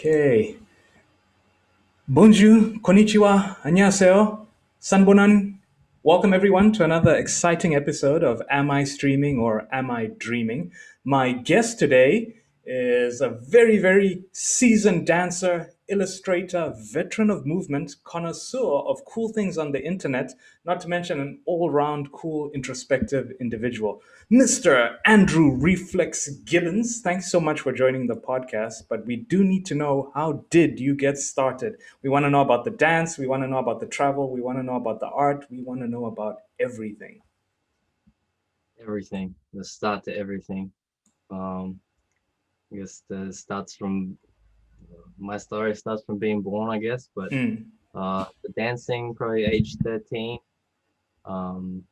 Okay. Bonjour, konnichiwa, annyeonghaseyo, sanbonan. Welcome everyone to another exciting episode of Am I Streaming or Am I Dreaming? My guest today is a very, very seasoned dancer, illustrator, veteran of movement, connoisseur of cool things on the internet, not to mention an all-round cool introspective individual. Mr. Andrew Reflex Gibbons, thanks so much for joining the podcast, but we do need to know, how did you get started? We want to know about the dance, we want to know about the travel, we want to know about the art, we want to know about everything. Everything. The start to everything. Um, I guess the starts from my story starts from being born, I guess. But Mm. the dancing, probably age 13. Um,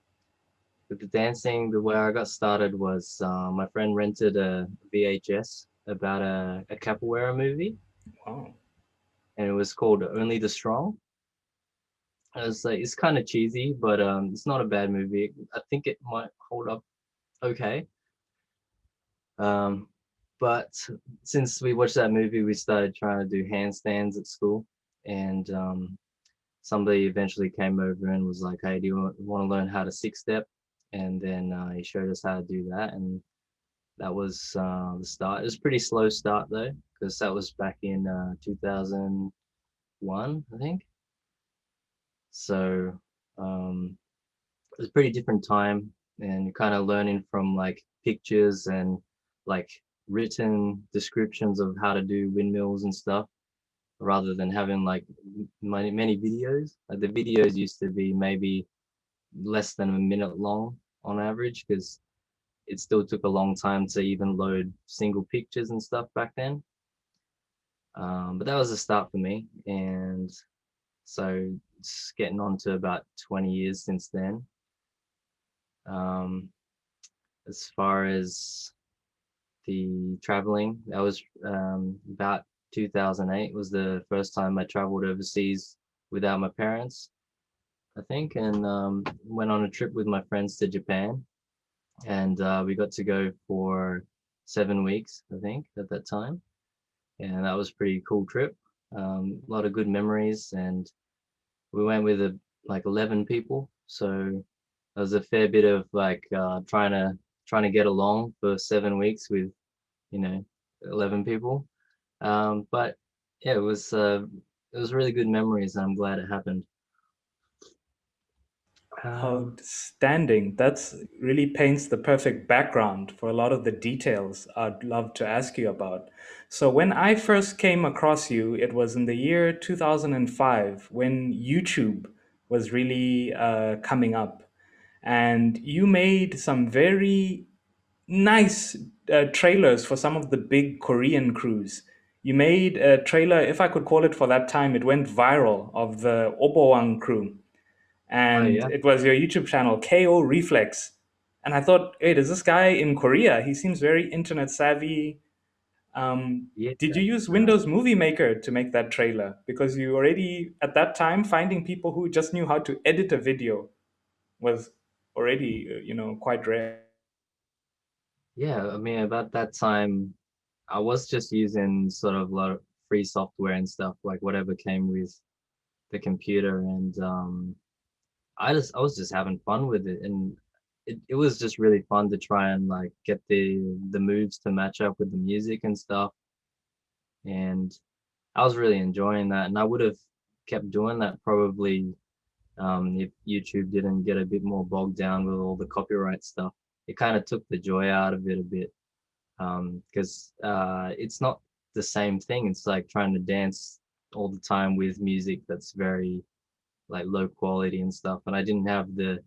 with the dancing, the way I got started was my friend rented a VHS about a capoeira movie, Wow. and it was called Only the Strong. It was like it's kind of cheesy, but it's not a bad movie. I think it might hold up okay. Um, but since we watched that movie, we started trying to do handstands at school, and somebody eventually came over and was like, "Hey, do you want to learn how to six step?" And then he showed us how to do that, and that was the start. It was a pretty slow start though, because that was back in 2001, I think. So it was a pretty different time, and you're kind of learning from like pictures and like written descriptions of how to do windmills and stuff, rather than having like many videos. Like the videos used to be maybe less than a minute long on average, because it still took a long time to even load single pictures and stuff back then. But that was a start for me, and so it's getting on to about 20 years since then. Um, as far as the traveling, that was about 2008 was the first time I traveled overseas without my parents, I think, and went on a trip with my friends to Japan, and we got to go for 7 weeks, I think, at that time, and that was a pretty cool trip. A lot of good memories, and we went with like 11 people, so there was a fair bit of like trying to get along for 7 weeks with, you know, 11 people. But yeah, it was really good memories, and I'm glad it happened. Um, Outstanding. That's really paints the perfect background for a lot of the details I'd love to ask you about. So, when I first came across you, it was in the year 2005 when YouTube was really coming up. And you made some very nice trailers for some of the big Korean crews. You made a trailer, if I could call it for that time, it went viral, of the Obowang crew, oh and yeah, it was your YouTube channel, KO Reflex. And I thought, hey, there's this guy in Korea. He seems very internet savvy. yeah, Did you use uh, Windows Movie Maker to make that trailer? Because you already, at that time, finding people who just knew how to edit a video was already, quite rare. yeah. I mean, about that time, I was just using sort of a lot of free software and stuff, like whatever came with the computer, and I was just having fun with it, and it was just really fun to try and like get the moves to match up with the music and stuff, and I was really enjoying that, and I would have kept doing that probably if YouTube didn't get a bit more bogged down with all the copyright stuff. It kind of took the joy out of it a bit, because it's not the same thing. It's like trying to dance all the time with music that's very like low quality and stuff, and I didn't have the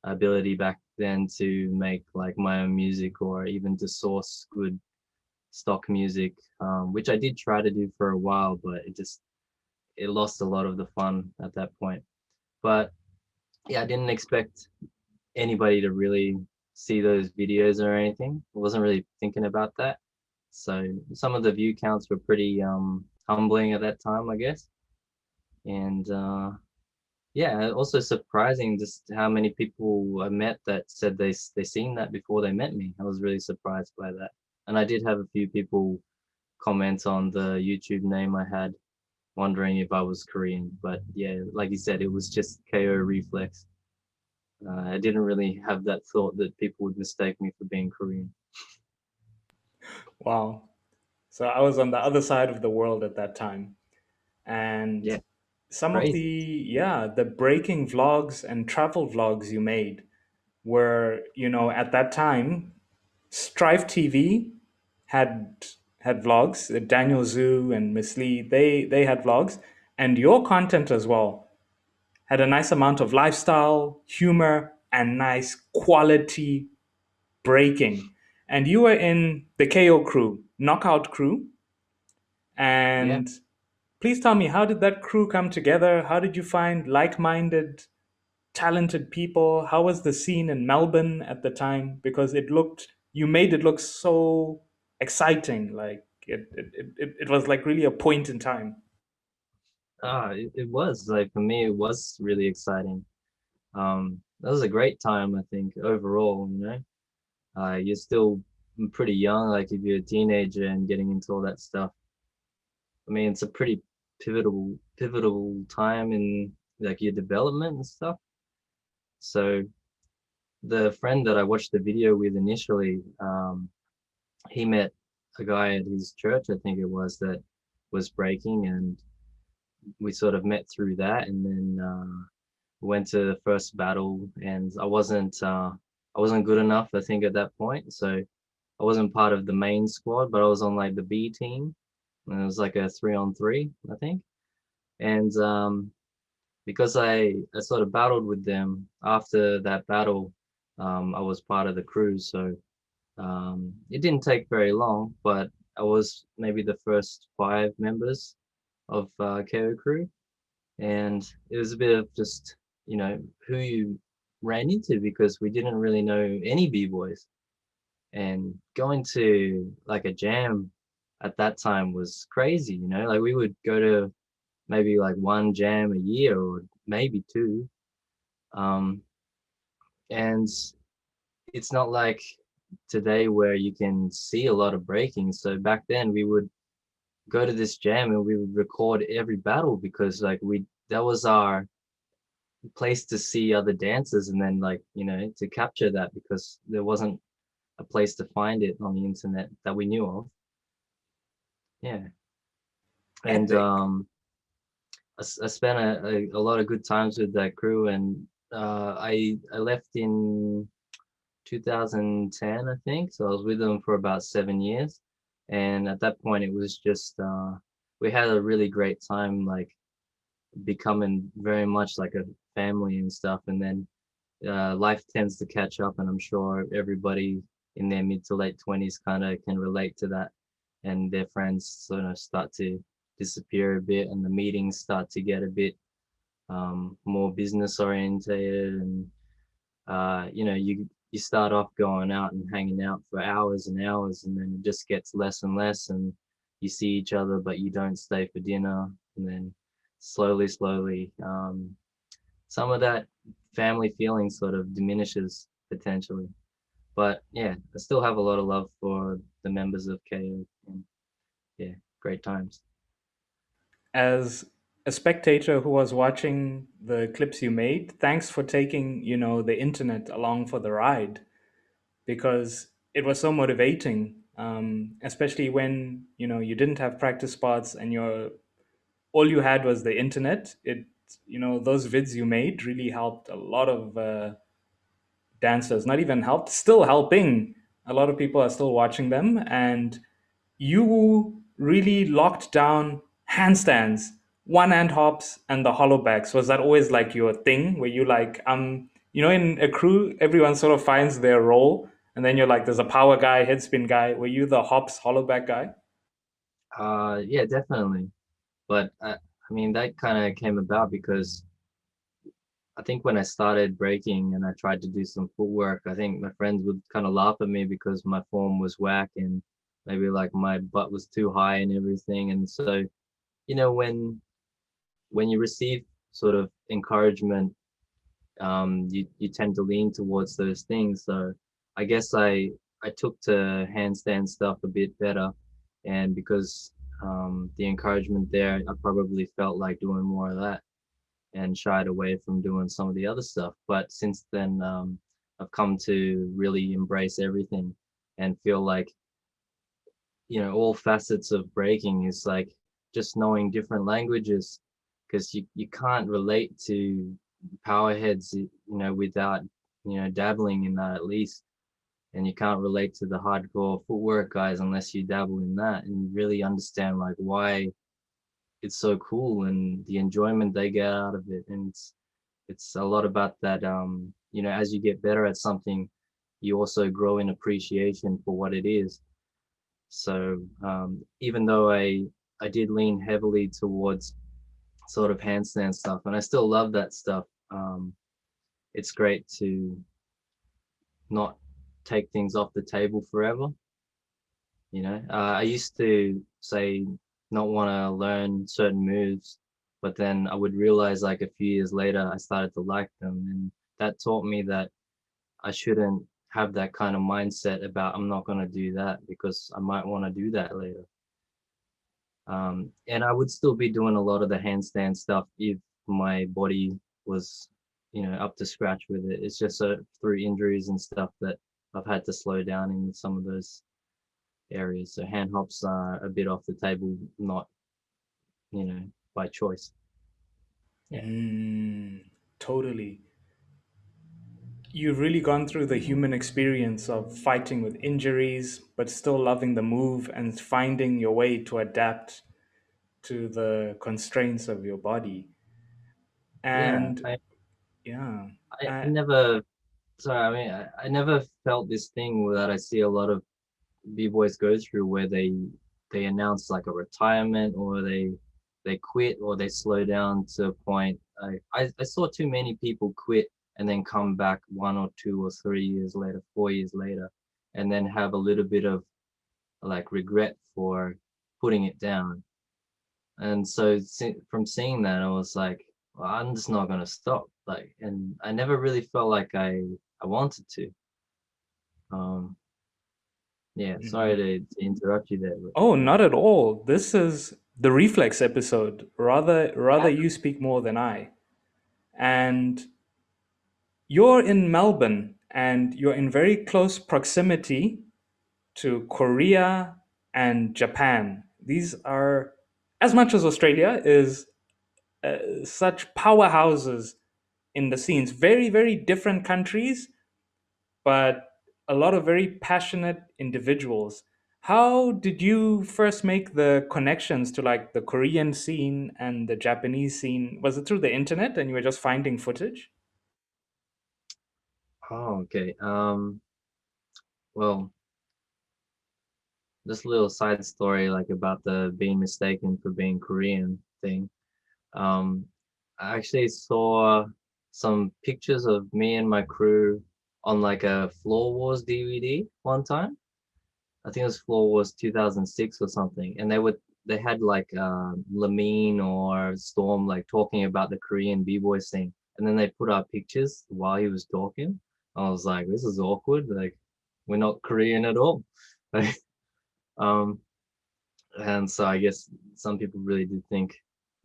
ability back then to make like my own music or even to source good stock music, which I did try to do for a while, but it lost a lot of the fun at that point. But yeah, I didn't expect anybody to really see those videos or anything. I wasn't really thinking about that. So some of the view counts were pretty humbling at that time, I guess. And yeah, also surprising just how many people I met that said they seen that before they met me. I was really surprised by that. And I did have a few people comment on the YouTube name I had, wondering if I was Korean. But yeah, like you said, it was just KO Reflex. I didn't really have that thought that people would mistake me for being Korean. Wow. So I was on the other side of the world at that time. And Yeah, some of the, crazy. yeah, the breaking vlogs and travel vlogs you made were, at that time, Strive TV had had vlogs. Daniel Zhu and Miss Lee, they had vlogs, and your content as well had a nice amount of lifestyle, humor, and nice quality breaking. And you were in the KO crew, Knockout crew. Yeah. And please tell me, how did that crew come together? How did you find like minded, talented people? How was the scene in Melbourne at the time? Because you made it look so exciting. Like it was like really a point in time. It was like for me, it was really exciting. That was a great time, I think, overall, you know. You're still pretty young, like if you're a teenager and getting into all that stuff. I mean, it's a pretty pivotal time in like your development and stuff. So the friend that I watched the video with initially, he met a guy at his church, I think it was, that was breaking, and we sort of met through that, and then went to the first battle, and I wasn't good enough, I think, at that point, so I wasn't part of the main squad, but I was on like the B team, and it was like a 3-on-3, I think, and because I sort of battled with them after that battle, I was part of the crew, so it didn't take very long, but I was maybe the first 5 members of KO crew, and it was a bit of just who you ran into because we didn't really know any b-boys, and going to like a jam at that time was crazy, like we would go to maybe like one jam a year or maybe two, um, and it's not like today where you can see a lot of breaking. So back then we would go to this jam and we would record every battle because like we that was our place to see other dancers, and then like to capture that because there wasn't a place to find it on the internet that we knew of. Yeah, and Epic. I spent a lot of good times with that crew, and I left in 2010, I think. So I was with them for about 7 years, and at that point it was just we had a really great time, like becoming very much like a family and stuff. And then life tends to catch up, and I'm sure everybody in their mid to late 20s kind of can relate to that, and their friends sort of start to disappear a bit, and the meetings start to get a bit more business orientated, and you start off going out and hanging out for hours and hours, and then it just gets less and less, and you see each other but you don't stay for dinner, and then slowly some of that family feeling sort of diminishes potentially. But yeah, I still have a lot of love for the members of KO, and yeah, great times. As a spectator who was watching the clips you made, thanks for taking, the internet along for the ride because it was so motivating, especially when, you didn't have practice spots and all you had was the internet. Those vids you made really helped a lot of dancers, not even helped, still helping. A lot of people are still watching them. And you really locked down handstands, one hand hops, and the hollowbacks. Was that always like your thing? Where you like, in a crew, everyone sort of finds their role, and then you're like, there's a power guy, head spin guy. Were you the hops hollowback guy? Yeah, definitely. But I mean, that kind of came about because I think when I started breaking and I tried to do some footwork, I think my friends would kind of laugh at me because my form was whack, and maybe like my butt was too high and everything. And so, you know, when you receive sort of encouragement, you tend to lean towards those things. So I guess I took to handstand stuff a bit better, And because the encouragement there, I probably felt like doing more of that and shied away from doing some of the other stuff. But since then, I've come to really embrace everything and feel like, all facets of breaking is like just knowing different languages, because you can't relate to power heads, without, dabbling in that at least. And you can't relate to the hardcore footwork guys unless you dabble in that and really understand like why it's so cool and the enjoyment they get out of it. And it's a lot about that, as you get better at something, you also grow in appreciation for what it is. So even though I did lean heavily towards sort of handstand stuff, and I still love that stuff, it's great to not take things off the table forever. I used to say not want to learn certain moves, but then I would realize like a few years later I started to like them, and that taught me that I shouldn't have that kind of mindset about I'm not going to do that because I might want to do that later. And I would still be doing a lot of the handstand stuff if my body was, up to scratch with it. It's just through injuries and stuff that I've had to slow down in some of those areas. So hand hops are a bit off the table, not, you know, by choice. Yeah. Mm, totally. You've really gone through the human experience of fighting with injuries, but still loving the move and finding your way to adapt to the constraints of your body. Yeah. And yeah, I uh, never, sorry, I mean, I never felt this thing that I see a lot of b-boys go through where they announce like a retirement, or they quit, or they slow down to a point. I saw too many people quit and then come back 1 or 2 or 3 years later, 4 years later, and then have a little bit of like regret for putting it down. And so from seeing that, I was like, well, I'm just not gonna stop. Like, and I never really felt like I wanted to. Um, yeah, sorry mhm. to interrupt you there, but Oh, not at all. This is the reflex episode. Rather you speak more than I. And you're in Melbourne and you're in very close proximity to Korea and Japan. These are, as much as Australia is such powerhouses in the scenes, very, very different countries, but a lot of very passionate individuals. How did you first make the connections to like the Korean scene and the Japanese scene? Was it through the internet and you were just finding footage? oh, okay. Well, just a little side story like about the being mistaken for being Korean thing. Um, I actually saw some pictures of me and my crew on like a Floor Wars DVD one time. I think it was Floor Wars 2006 or something, and they had like Lamine or Storm like talking about the Korean b-boy scene, and then they put our pictures while he was talking. I was like, this is awkward. Like, we're not Korean at all. Like, um, and so I guess some people really did think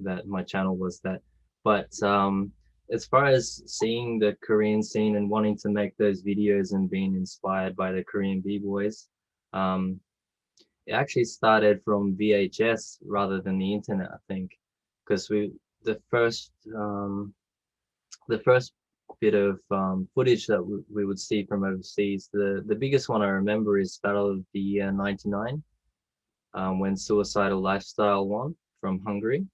that my channel was that. But as far as seeing the Korean scene and wanting to make those videos and being inspired by the Korean b-boys, um, it actually started from VHS rather than the internet, I think, because the first the first bit of footage that we would see from overseas, the biggest one I remember is Battle of the Year '99, when Suicidal Lifestyle won from Hungary,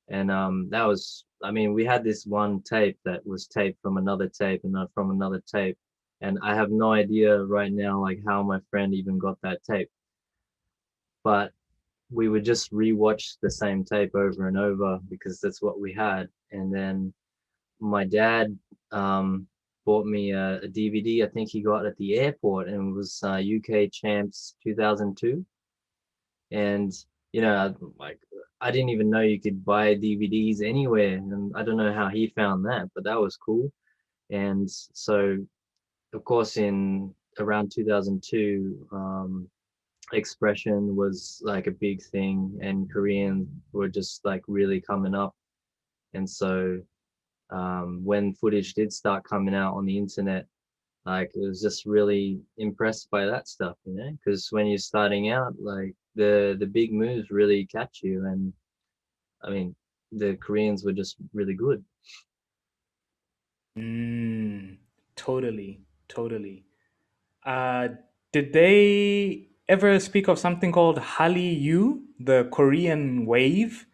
and that was, I mean, we had this one tape that was taped from another tape and not from another tape, and I have no idea right now like how my friend even got that tape, but we would just rewatch the same tape over and over because that's what we had. And then my dad bought me a DVD. I think he got at the airport, and it was UK Champs 2002. And like, I didn't even know you could buy DVDs anywhere, and I don't know how he found that, but that was cool. And so, of course, in around 2002, expression was like a big thing, and Koreans were just like really coming up. And so when footage did start coming out on the internet, like it was just really impressed by that stuff, you know, because when you're starting out, like the big moves really catch you, and I mean, the Koreans were just really good. Mm, totally, totally. Uh, did they ever speak of something called Hallyu, the Korean wave?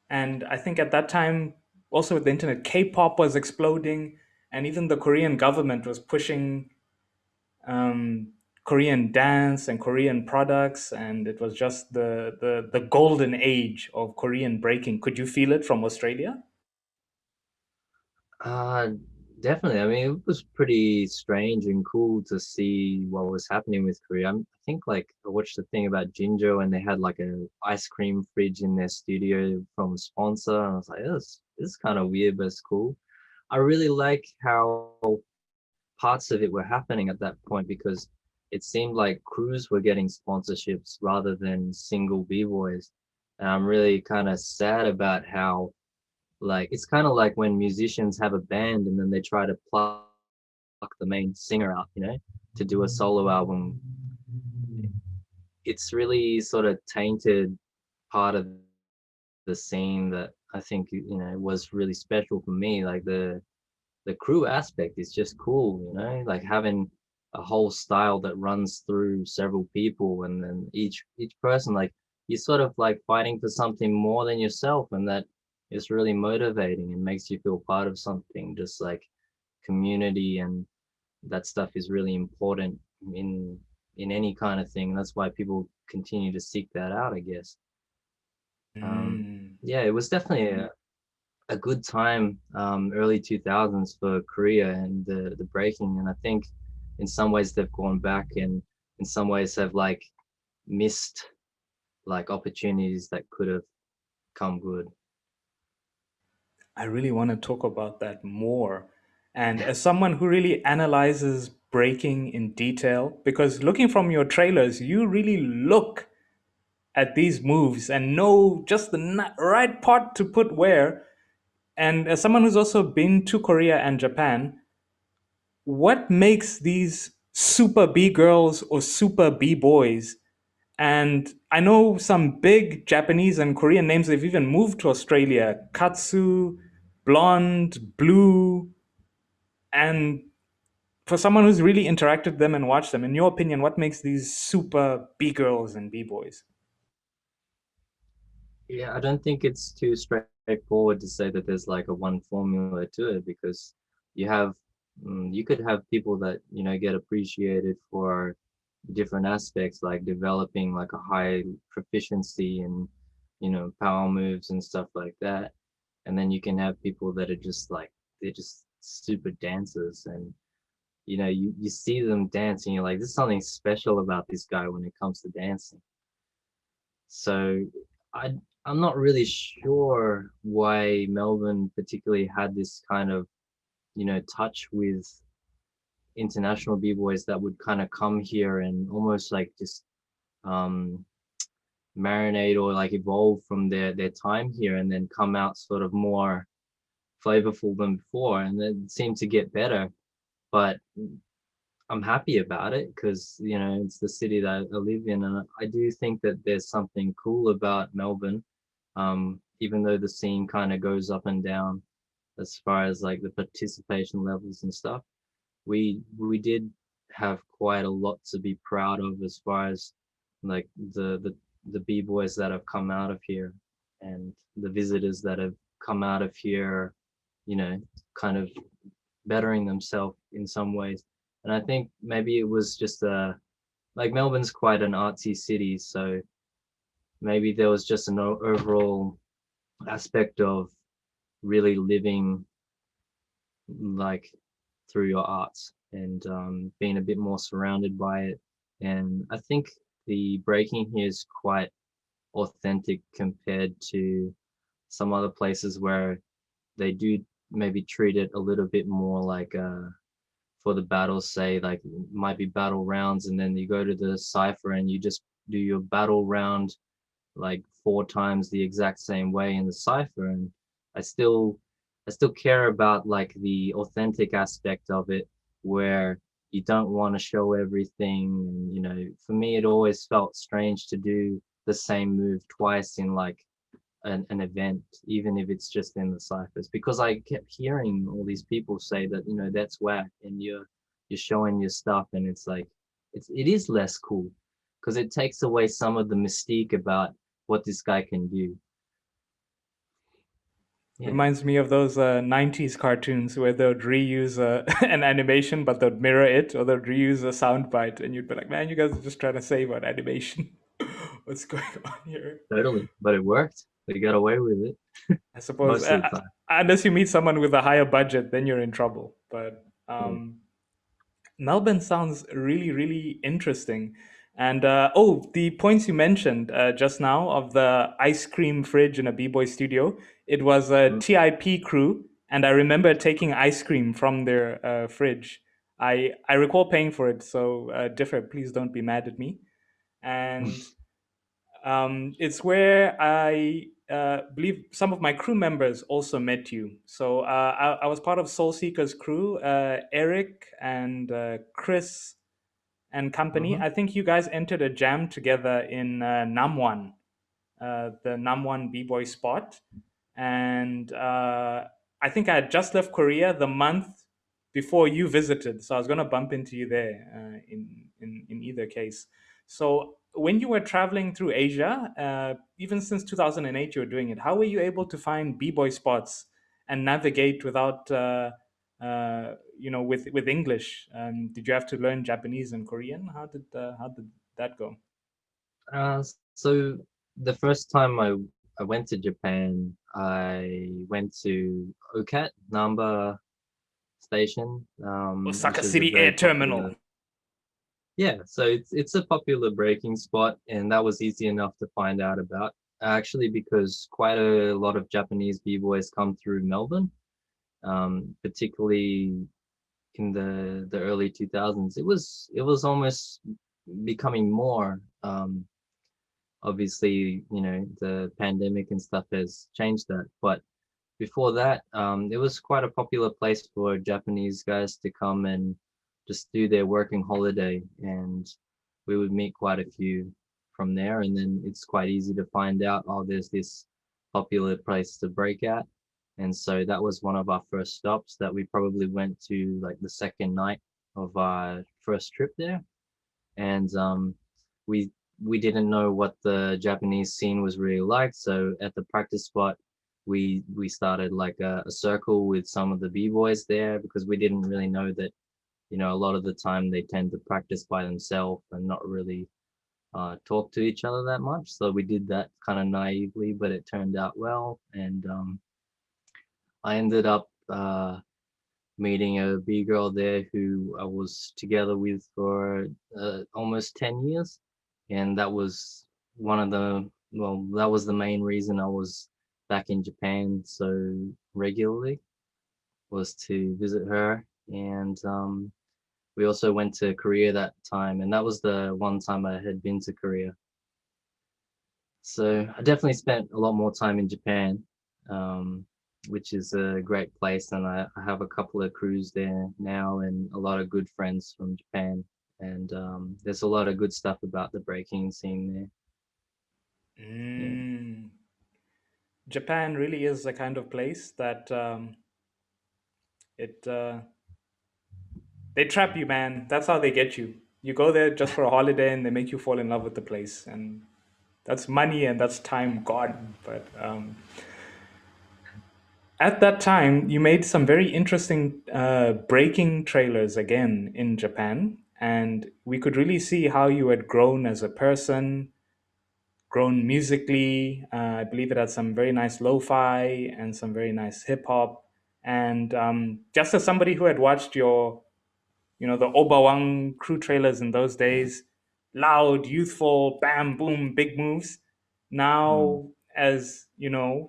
And I think at that time, also with the internet, K-pop was exploding, and even the Korean government was pushing Korean dance and Korean products, and it was just the golden age of Korean breaking. Could you feel it from Australia? Uh, Definitely. I mean, it was pretty strange and cool to see what was happening with Korea. I think like I watched the thing about Jinjo and they had like a ice cream fridge in their studio from a sponsor. And I was like, this is kind of weird, but it's cool. I really like how parts of it were happening at that point because it seemed like crews were getting sponsorships rather than single b-boys. And I'm really kind of sad about how like it's kind of like when musicians have a band and then they try to pluck the main singer out, you know, to do a solo album. It's really sort of tainted part of the scene that I think, you know, was really special for me. Like the crew aspect is just cool, you know, like having a whole style that runs through several people, and then each person, like you're sort of like fighting for something more than yourself, and that is really motivating and makes you feel part of something, just like community, and that stuff is really important in in any kind of thing. That's why people continue to seek that out, I guess. um Mm. yeah, it was definitely a good time, early 2000s for Korea and the breaking. And I think in some ways they've gone back, and in some ways have like missed like opportunities that could have come good. I really want to talk about that more. And as someone who really analyzes breaking in detail, because looking from your trailers, you really look at these moves and know just the right part to put where. And as someone who's also been to Korea and Japan, what makes these super B girls or super B boys? And I know some big Japanese and Korean names, they've even moved to Australia: Katsu, Blonde, Blue. And for someone who's really interacted with them and watched them, in your opinion, what makes these super B girls and B boys? Yeah, I don't think it's too straightforward to say that there's like a one formula to it, because you have you could have people that, you know, get appreciated for different aspects, like developing like a high proficiency in, you know, power moves and stuff like that. And then you can have people that are just like they're just super dancers, and you know, you see them dancing, you're like, there's something special about this guy when it comes to dancing. So I I'm not really sure why Melbourne particularly had this kind of, you know, touch with international b-boys that would kind of come here and almost like just um marinate or like evolve from their time here, and then come out sort of more flavorful than before, and it seemed to get better. But I'm happy about it because, you know, it's the city that I live in, and I do think that there's something cool about Melbourne. Even though the scene kind of goes up and down as far as like the participation levels and stuff, we did have quite a lot to be proud of as far as like the b-boys that have come out of here, and the visitors that have come out of here, you know, kind of bettering themselves in some ways. And I think maybe it was just like Melbourne's quite an artsy city, so maybe there was just an overall aspect of really living like through your arts, and being a bit more surrounded by it. And I think the breaking here is quite authentic compared to some other places where they do maybe treat it a little bit more like for the battles, say like might be battle rounds, and then you go to the cipher and you just do your battle round like four times the exact same way in the cipher, and I still I still care about like the authentic aspect of it, where you don't want to show everything. And for me, it always felt strange to do the same move twice in like an event, even if it's just in the ciphers, because I kept hearing all these people say that that's whack, and you're showing your stuff, and it's like it is less cool because it takes away some of the mystique about what this guy can do. Yeah, Reminds me of those 90s cartoons where they'd reuse an animation, but they'd mirror it, or they'd reuse a soundbite, and you'd be like, man, you guys are just trying to save on animation. What's going on here? totally, but it worked. They got away with it I suppose, most of the time. unless you meet someone with a higher budget, then you're in trouble. But Yeah. Melbourne sounds really, really interesting. And oh, the points you mentioned just now of the ice cream fridge in a B-boy studio, it was a Mm. TIP crew, and I remember taking ice cream from their fridge. I recall paying for it, so Differ, please don't be mad at me. And it's where I believe some of my crew members also met you. So I was part of Soul Seeker's crew, Eric and Chris and company. Mm-hmm. I think you guys entered a jam together in Namwan, the Namwan B-boy spot. And I think I had just left Korea the month before you visited, so I was going to bump into you there in either case. So when you were traveling through Asia, even since 2008, you were doing it. How were you able to find b-boy spots and navigate without, with English? Did you have to learn Japanese and Korean? How did that go? So the first time I went to Japan, I went to Okat Namba Station, Osaka which is a City Air very Terminal. popular. Yeah, so it's a popular breaking spot, and that was easy enough to find out about. Actually, because quite a lot of Japanese b-boys come through Melbourne, particularly in the early 2000s. It was almost becoming more. Obviously, the pandemic and stuff has changed that, but before that, it was quite a popular place for Japanese guys to come and just do their working holiday, and we would meet quite a few from there. And then it's quite easy to find out, oh, there's this popular place to break at. And so that was one of our first stops that we probably went to like the second night of our first trip there. And we we didn't know what the Japanese scene was really like. So at the practice spot, we started like a circle with some of the b-boys there, because we didn't really know that a lot of the time they tend to practice by themselves and not really talk to each other that much. So we did that kind of naively, but it turned out well. And I ended up meeting a B girl there who I was together with for almost 10 years. And that was that was the main reason I was back in Japan so regularly, was to visit her. And we also went to Korea that time, and that was the one time I had been to Korea. So I definitely spent a lot more time in Japan, um, which is a great place, and I have a couple of crews there now, and a lot of good friends from Japan. And there's a lot of good stuff about the breaking scene there. Yeah. Mm. Japan really is the kind of place that it they trap you, man. That's how they get you. You go there just for a holiday, and they make you fall in love with the place, and that's money and that's time gone. But at that time, you made some very interesting breaking trailers again in Japan, and we could really see how you had grown as a person, grown musically. I believe it had some very nice lo-fi and some very nice hip hop. And just as somebody who had watched the Obawang crew trailers in those days, loud, youthful, bam, boom, big moves. Mm, Now, as the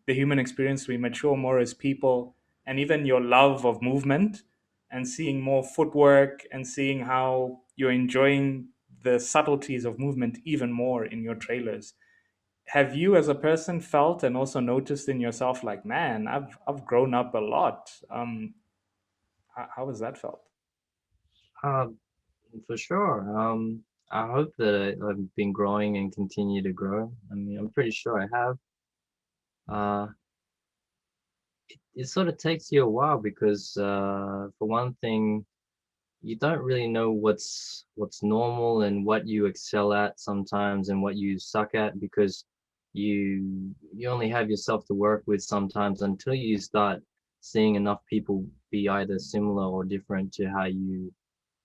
human experience, we mature more as people, and even your love of movement and seeing more footwork and seeing how you're enjoying the subtleties of movement even more in your trailers. Have you as a person felt and also noticed in yourself like, man, I've grown up a lot? How has that felt? Uh, for sure. I hope that I've been growing and continue to grow. I mean, I'm pretty sure I have. Uh, it sort of takes you a while because, for one thing, you don't really know what's normal and what you excel at sometimes and what you suck at because you only have yourself to work with sometimes until you start seeing enough people be either similar or different to how you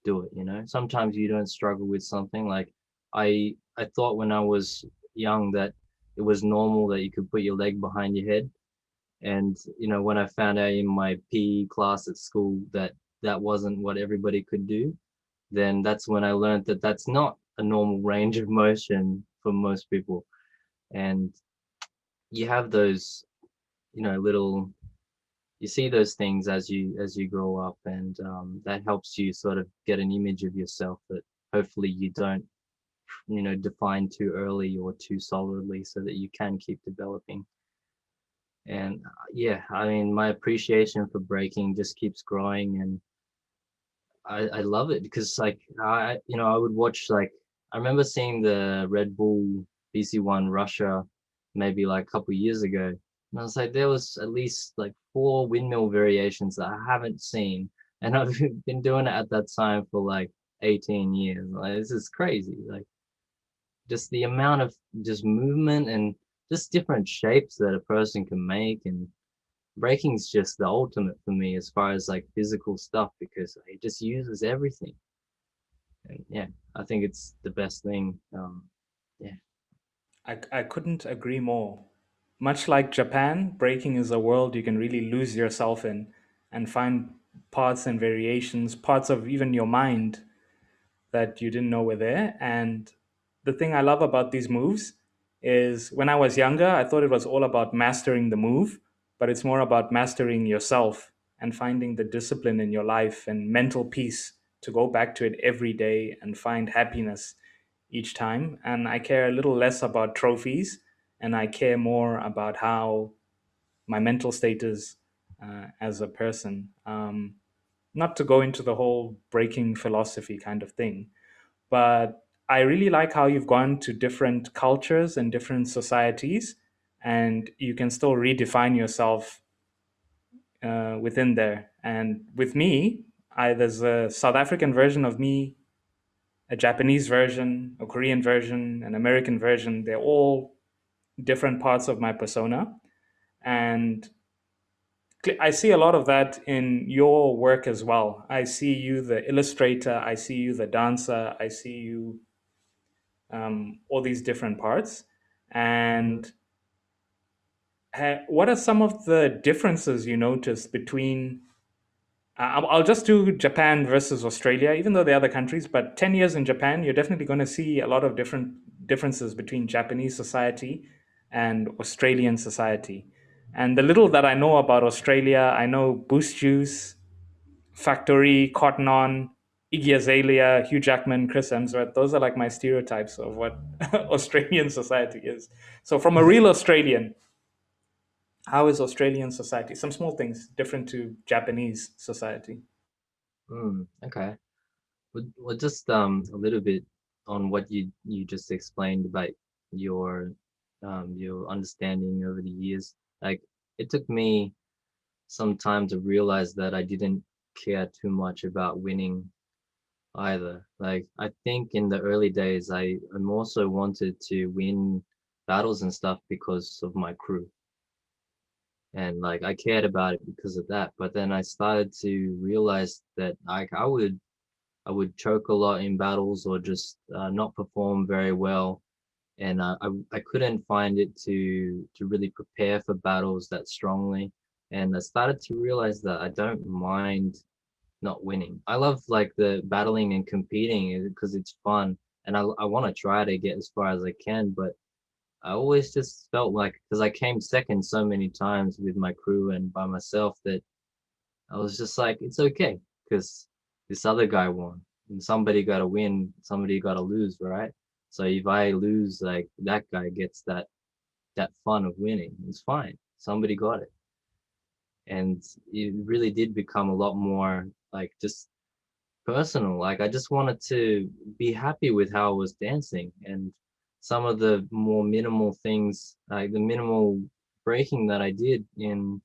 do it, you know? Sometimes you don't struggle with something like I thought when I was young that it was normal that you could put your leg behind your head. And when I found out in my PE class at school that that wasn't what everybody could do, then that's when I learned that that's not a normal range of motion for most people. And you have those, little you see those things as you grow up, and that helps you sort of get an image of yourself that hopefully you don't define too early or too solidly so that you can keep developing. And yeah, I mean, my appreciation for breaking just keeps growing, and I love it because like I would watch, like, I remember seeing the Red Bull BC1 Russia maybe like a couple years ago, and I was like, there was at least like four windmill variations that I haven't seen, and I've been doing it at that time for like 18 years. Like, this is crazy. Like, just the amount of just movement and just different shapes that a person can make, and breaking's just the ultimate for me as far as like physical stuff because it just uses everything. And yeah, I think it's the best thing. Yeah. I couldn't agree more. Much like Japan, breaking is a world you can really lose yourself in and find parts and variations, parts of even your mind that you didn't know were there. And the thing I love about these moves is when I was younger, I thought it was all about mastering the move, but it's more about mastering yourself and finding the discipline in your life and mental peace to go back to it every day and find happiness each time. And I care a little less about trophies and I care more about how my mental state is as a person. Not to go into the whole breaking philosophy kind of thing, but I really like how you've gone to different cultures and different societies, and you can still redefine yourself within there. And with me, there's a South African version of me, a Japanese version, a Korean version, an American version. They're all different parts of my persona. And I see a lot of that in your work as well. I see you, the illustrator, I see you, the dancer, I see you, all these different parts. Mhm. And what are some of the differences you notice between? I'll just do Japan versus Australia, even though they're other countries. But 10 years in Japan, you're definitely going to see a lot of differences between Japanese society and Australian society. And the little that I know about Australia, I know Boost Juice, Factory, Cotton On, Iggy Azalea, Hugh Jackman, Chris Hemsworth. Those are like my stereotypes of what Australian society is. So, from a real Australian, how is Australian society? Some small things different to Japanese society. Okay. Well, just a little bit on what you just explained about your understanding over the years. Like, it took me some time to realize that I didn't care too much about winning either. Like, I think in the early days, I'm also wanted to win battles and stuff because of my crew. And like, I cared about it because of that. But then I started to realize that like I would choke a lot in battles or just not perform very well. And I couldn't find it to really prepare for battles that strongly. And I started to realize that I don't mind not winning. I love like the battling and competing because it's fun, and I want to try to get as far as I can. But I always just felt like because I came second so many times with my crew and by myself that I was just like, it's okay because this other guy won. And somebody got to win, somebody got to lose, right? So if I lose, like that guy gets that fun of winning. It's fine. Somebody got it. And it really did become a lot more like just personal. Like I just wanted to be happy with how I was dancing, and some of the more minimal things, like the minimal breaking that I did in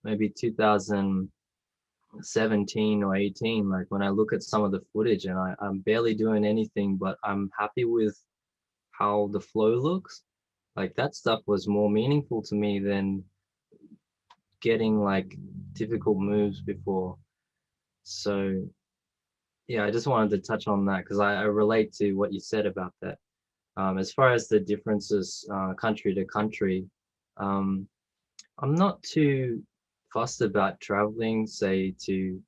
maybe 2017 or 18, like when I look at some of the footage and I'm barely doing anything, but I'm happy with how the flow looks. Like that stuff was more meaningful to me than getting like difficult moves before. So yeah, I just wanted to touch on that because I relate to what you said about that. As far as the differences country to country, um, I'm not too fussed about traveling, say to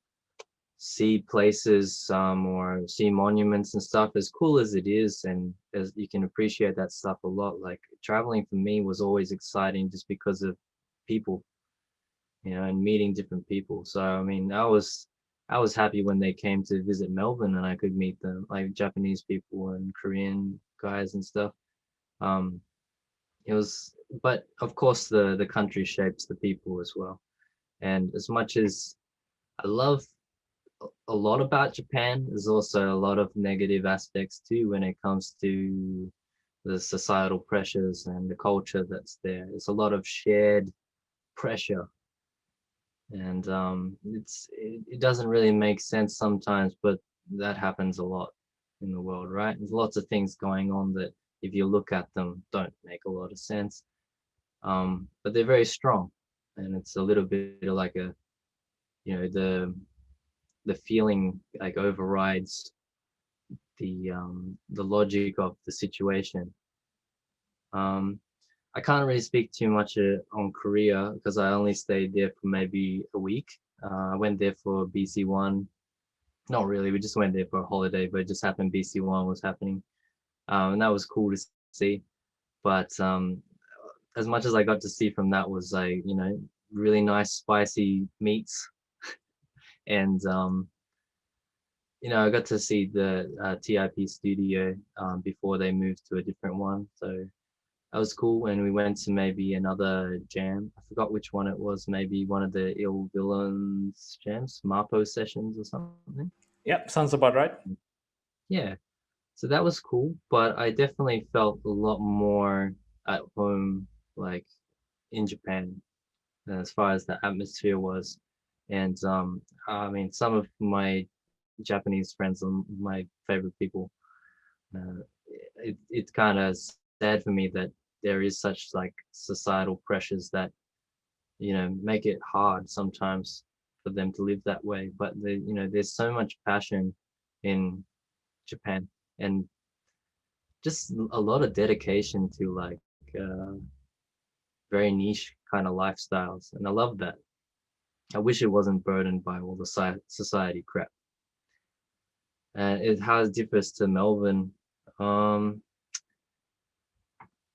see places or see monuments and stuff. As cool as it is, and as you can appreciate that stuff a lot. Like traveling for me was always exciting just because of people, and meeting different people. So I mean, I was happy when they came to visit Melbourne and I could meet them, like Japanese people and Korean guys and stuff. Um, it was, but of course, the country shapes the people as well. And as much as I love a lot about Japan, there's also a lot of negative aspects too when it comes to the societal pressures and the culture that's there. There's a lot of shared pressure, and it doesn't really make sense sometimes, but that happens a lot in the world, right? There's lots of things going on that if you look at them don't make a lot of sense, but they're very strong, and it's a little bit like the feeling like overrides the logic of the situation. um I can't really speak too much on Korea because I only stayed there for maybe a week. I went there for BC1. Not really, we just went there for a holiday, but it just happened BC1 was happening. And that was cool to see. But as much as I got to see from that was like, really nice spicy meats. And, I got to see the TIP studio before they moved to a different one. So that was cool. And we went to maybe another jam. I forgot which one it was. Maybe one of the Ill Villains jams, Marpo sessions or something. Yep, sounds about right. Yeah. So that was cool. But I definitely felt a lot more at home, like in Japan, as far as the atmosphere was. And I mean, some of my Japanese friends are my favorite people. Uh, it's kind of sad for me that there is such like societal pressures that make it hard sometimes for them to live that way. But there's so much passion in Japan, and just a lot of dedication to like uh, very niche kind of lifestyles, and I love that. I wish it wasn't burdened by all the society crap. And it has differs to Melbourne. Um,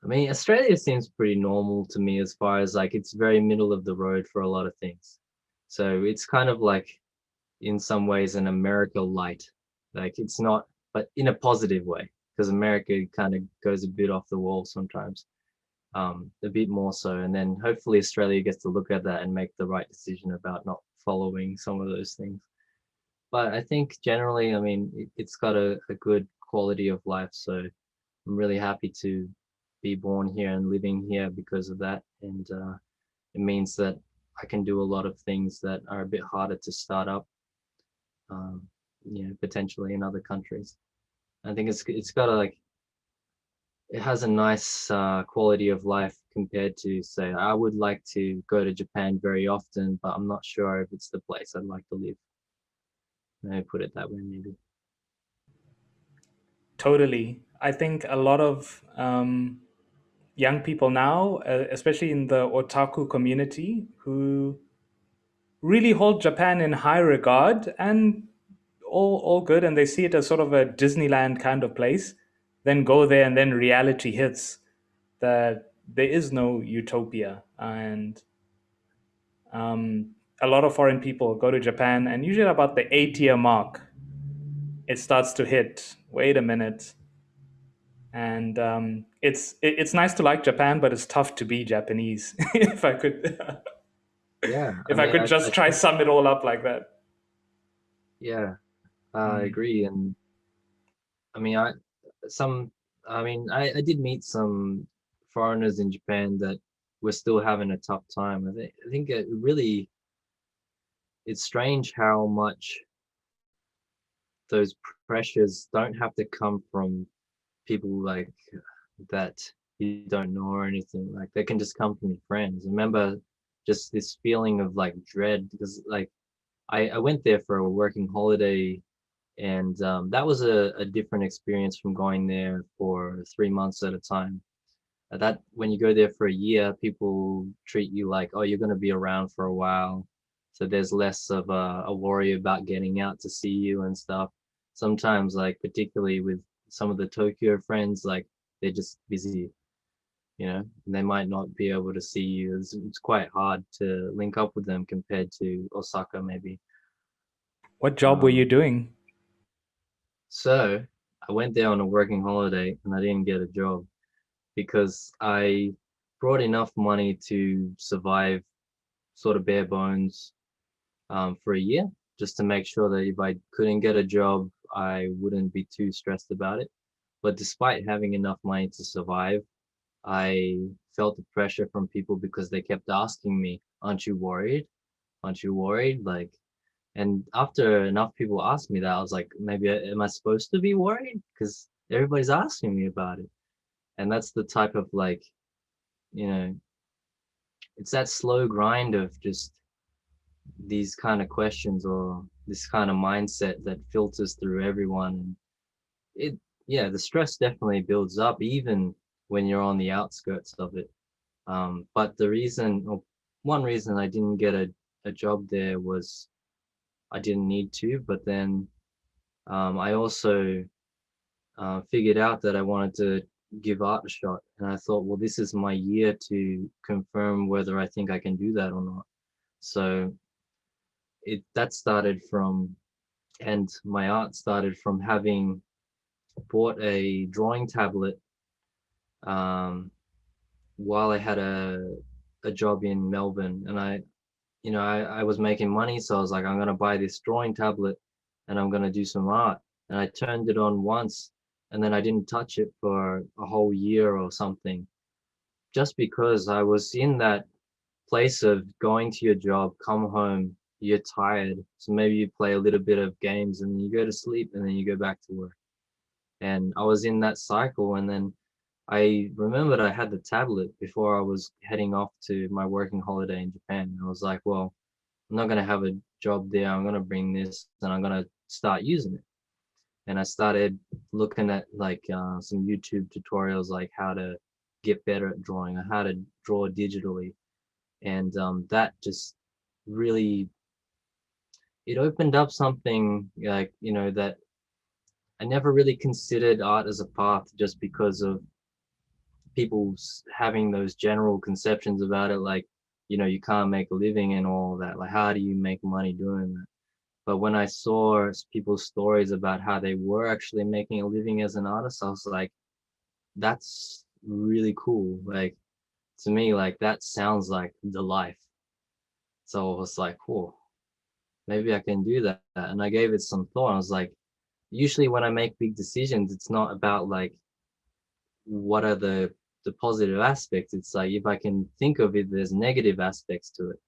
I mean, Australia seems pretty normal to me as far as like it's very middle of the road for a lot of things. So it's kind of like in some ways an America light. Like it's not, but in a positive way, because America kind of goes a bit off the wall sometimes, a bit more so. And then hopefully Australia gets to look at that and make the right decision about not following some of those things. But I think generally, I mean, it's got a good quality of life. So I'm really happy to be born here and living here because of that. And it means that I can do a lot of things that are a bit harder to start up, um, potentially in other countries. I think it's got a like it has a nice quality of life compared to say I would like to go to Japan very often, but I'm not sure if it's the place I'd like to live. Let me put it that way, maybe. Totally. I think a lot of young people now, especially in the otaku community, who really hold Japan in high regard and all good, and they see it as sort of a Disneyland kind of place, then go there and then reality hits that there is no utopia. And a lot of foreign people go to Japan, and usually about the 8-year mark, it starts to hit. Wait a minute. And it's nice to like Japan, but it's tough to be Japanese. if I could, Yeah, I if I mean, could I just try think, sum it all up like that. yeah, I Mm. agree. And I mean, some, I did meet some foreigners in Japan that were still having a tough time. I think it really, it's strange how much those pressures don't have to come from people like that you don't know or anything. Like they can just come from your friends. Remember just this feeling of like dread because like I went there for a working holiday and that was a different experience from going there for 3 months at a time. That when you go there for a year, people treat you like, oh, you're going to be around for a while. So there's less of a worry about getting out to see you and stuff. Sometimes, like particularly with some of the Tokyo friends, like they're just busy, and they might not be able to see you. It's quite hard to link up with them compared to Osaka, maybe. What job were you Um, doing? so I went there on a working holiday and I didn't get a job because I brought enough money to survive sort of bare bones for a year, just to make sure that if I couldn't get a job, I wouldn't be too stressed about it. But despite having enough money to survive, I felt the pressure from people because they kept asking me, "Aren't you worried? Aren't you worried?" Like, and after enough people asked me that, I was like, maybe am I supposed to be worried? Because everybody's asking me about it. And that's the type of like, you know, it's that slow grind of just these kind of questions or this kind of mindset that filters through everyone. And it, yeah, the stress definitely builds up even when you're on the outskirts of it. But the reason, or one reason I didn't get a job there was I didn't need to, but then I also figured out that I wanted to give art a shot. And I thought, well, this is my year to confirm whether I think I can do that or not. So it that started from, and my art started from having bought a drawing tablet um, while I had a job in Melbourne, and I was making money, so I was like, I'm gonna buy this drawing tablet, and I'm gonna do some art. And I turned it on once, and then I didn't touch it for a whole year or something, just because I was in that place of going to your job, come home, you're tired, so maybe you play a little bit of games, and then you go to sleep, and then you go back to work. And I was in that cycle, and then I remembered I had the tablet before I was heading off to my working holiday in Japan. And I was like, well, I'm not going to have a job there. I'm going to bring this and I'm going to start using it. And I started looking at like some YouTube tutorials, like how to get better at drawing or how to draw digitally. And that just really, it opened up something like, that I never really considered art as a path just because of people having those general conceptions about it, like, you can't make a living and all that. Like, how do you make money doing that? But when I saw people's stories about how they were actually making a living as an artist, I was like, that's really cool. Like, to me, like, that sounds like the life. So I was like, oh, maybe I can do that. And I gave it some thought. I was like, usually when I make big decisions, it's not about like what are the positive aspects. It's like if I can think of it, there's negative aspects to it.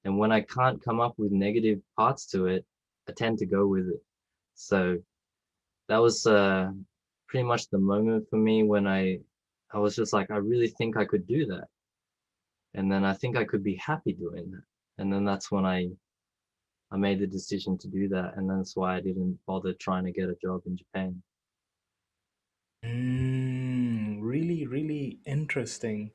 And when I can't come up with negative parts to it, I tend to go with it. So that was pretty much the moment for me when I was just like, I really think I could do that. And then I think I could be happy doing that. And then that's when I made the decision to do that. And that's why I didn't bother trying to get a job in Japan. Really, really interesting.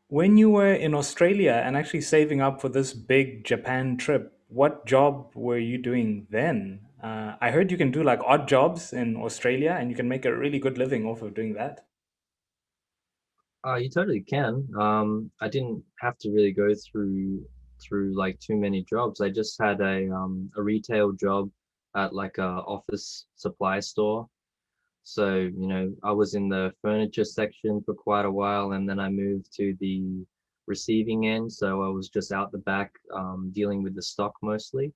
When you were in Australia and actually saving up for this big Japan trip, what job were you doing then? I heard you can do like odd jobs in Australia and you can make a really good living off of doing that. You totally can. I didn't have to really go through like too many jobs. I just had a retail job at like a office supply store. So, I was in the furniture section for quite a while, and then I moved to the receiving end. So I was just out the back, dealing with the stock mostly.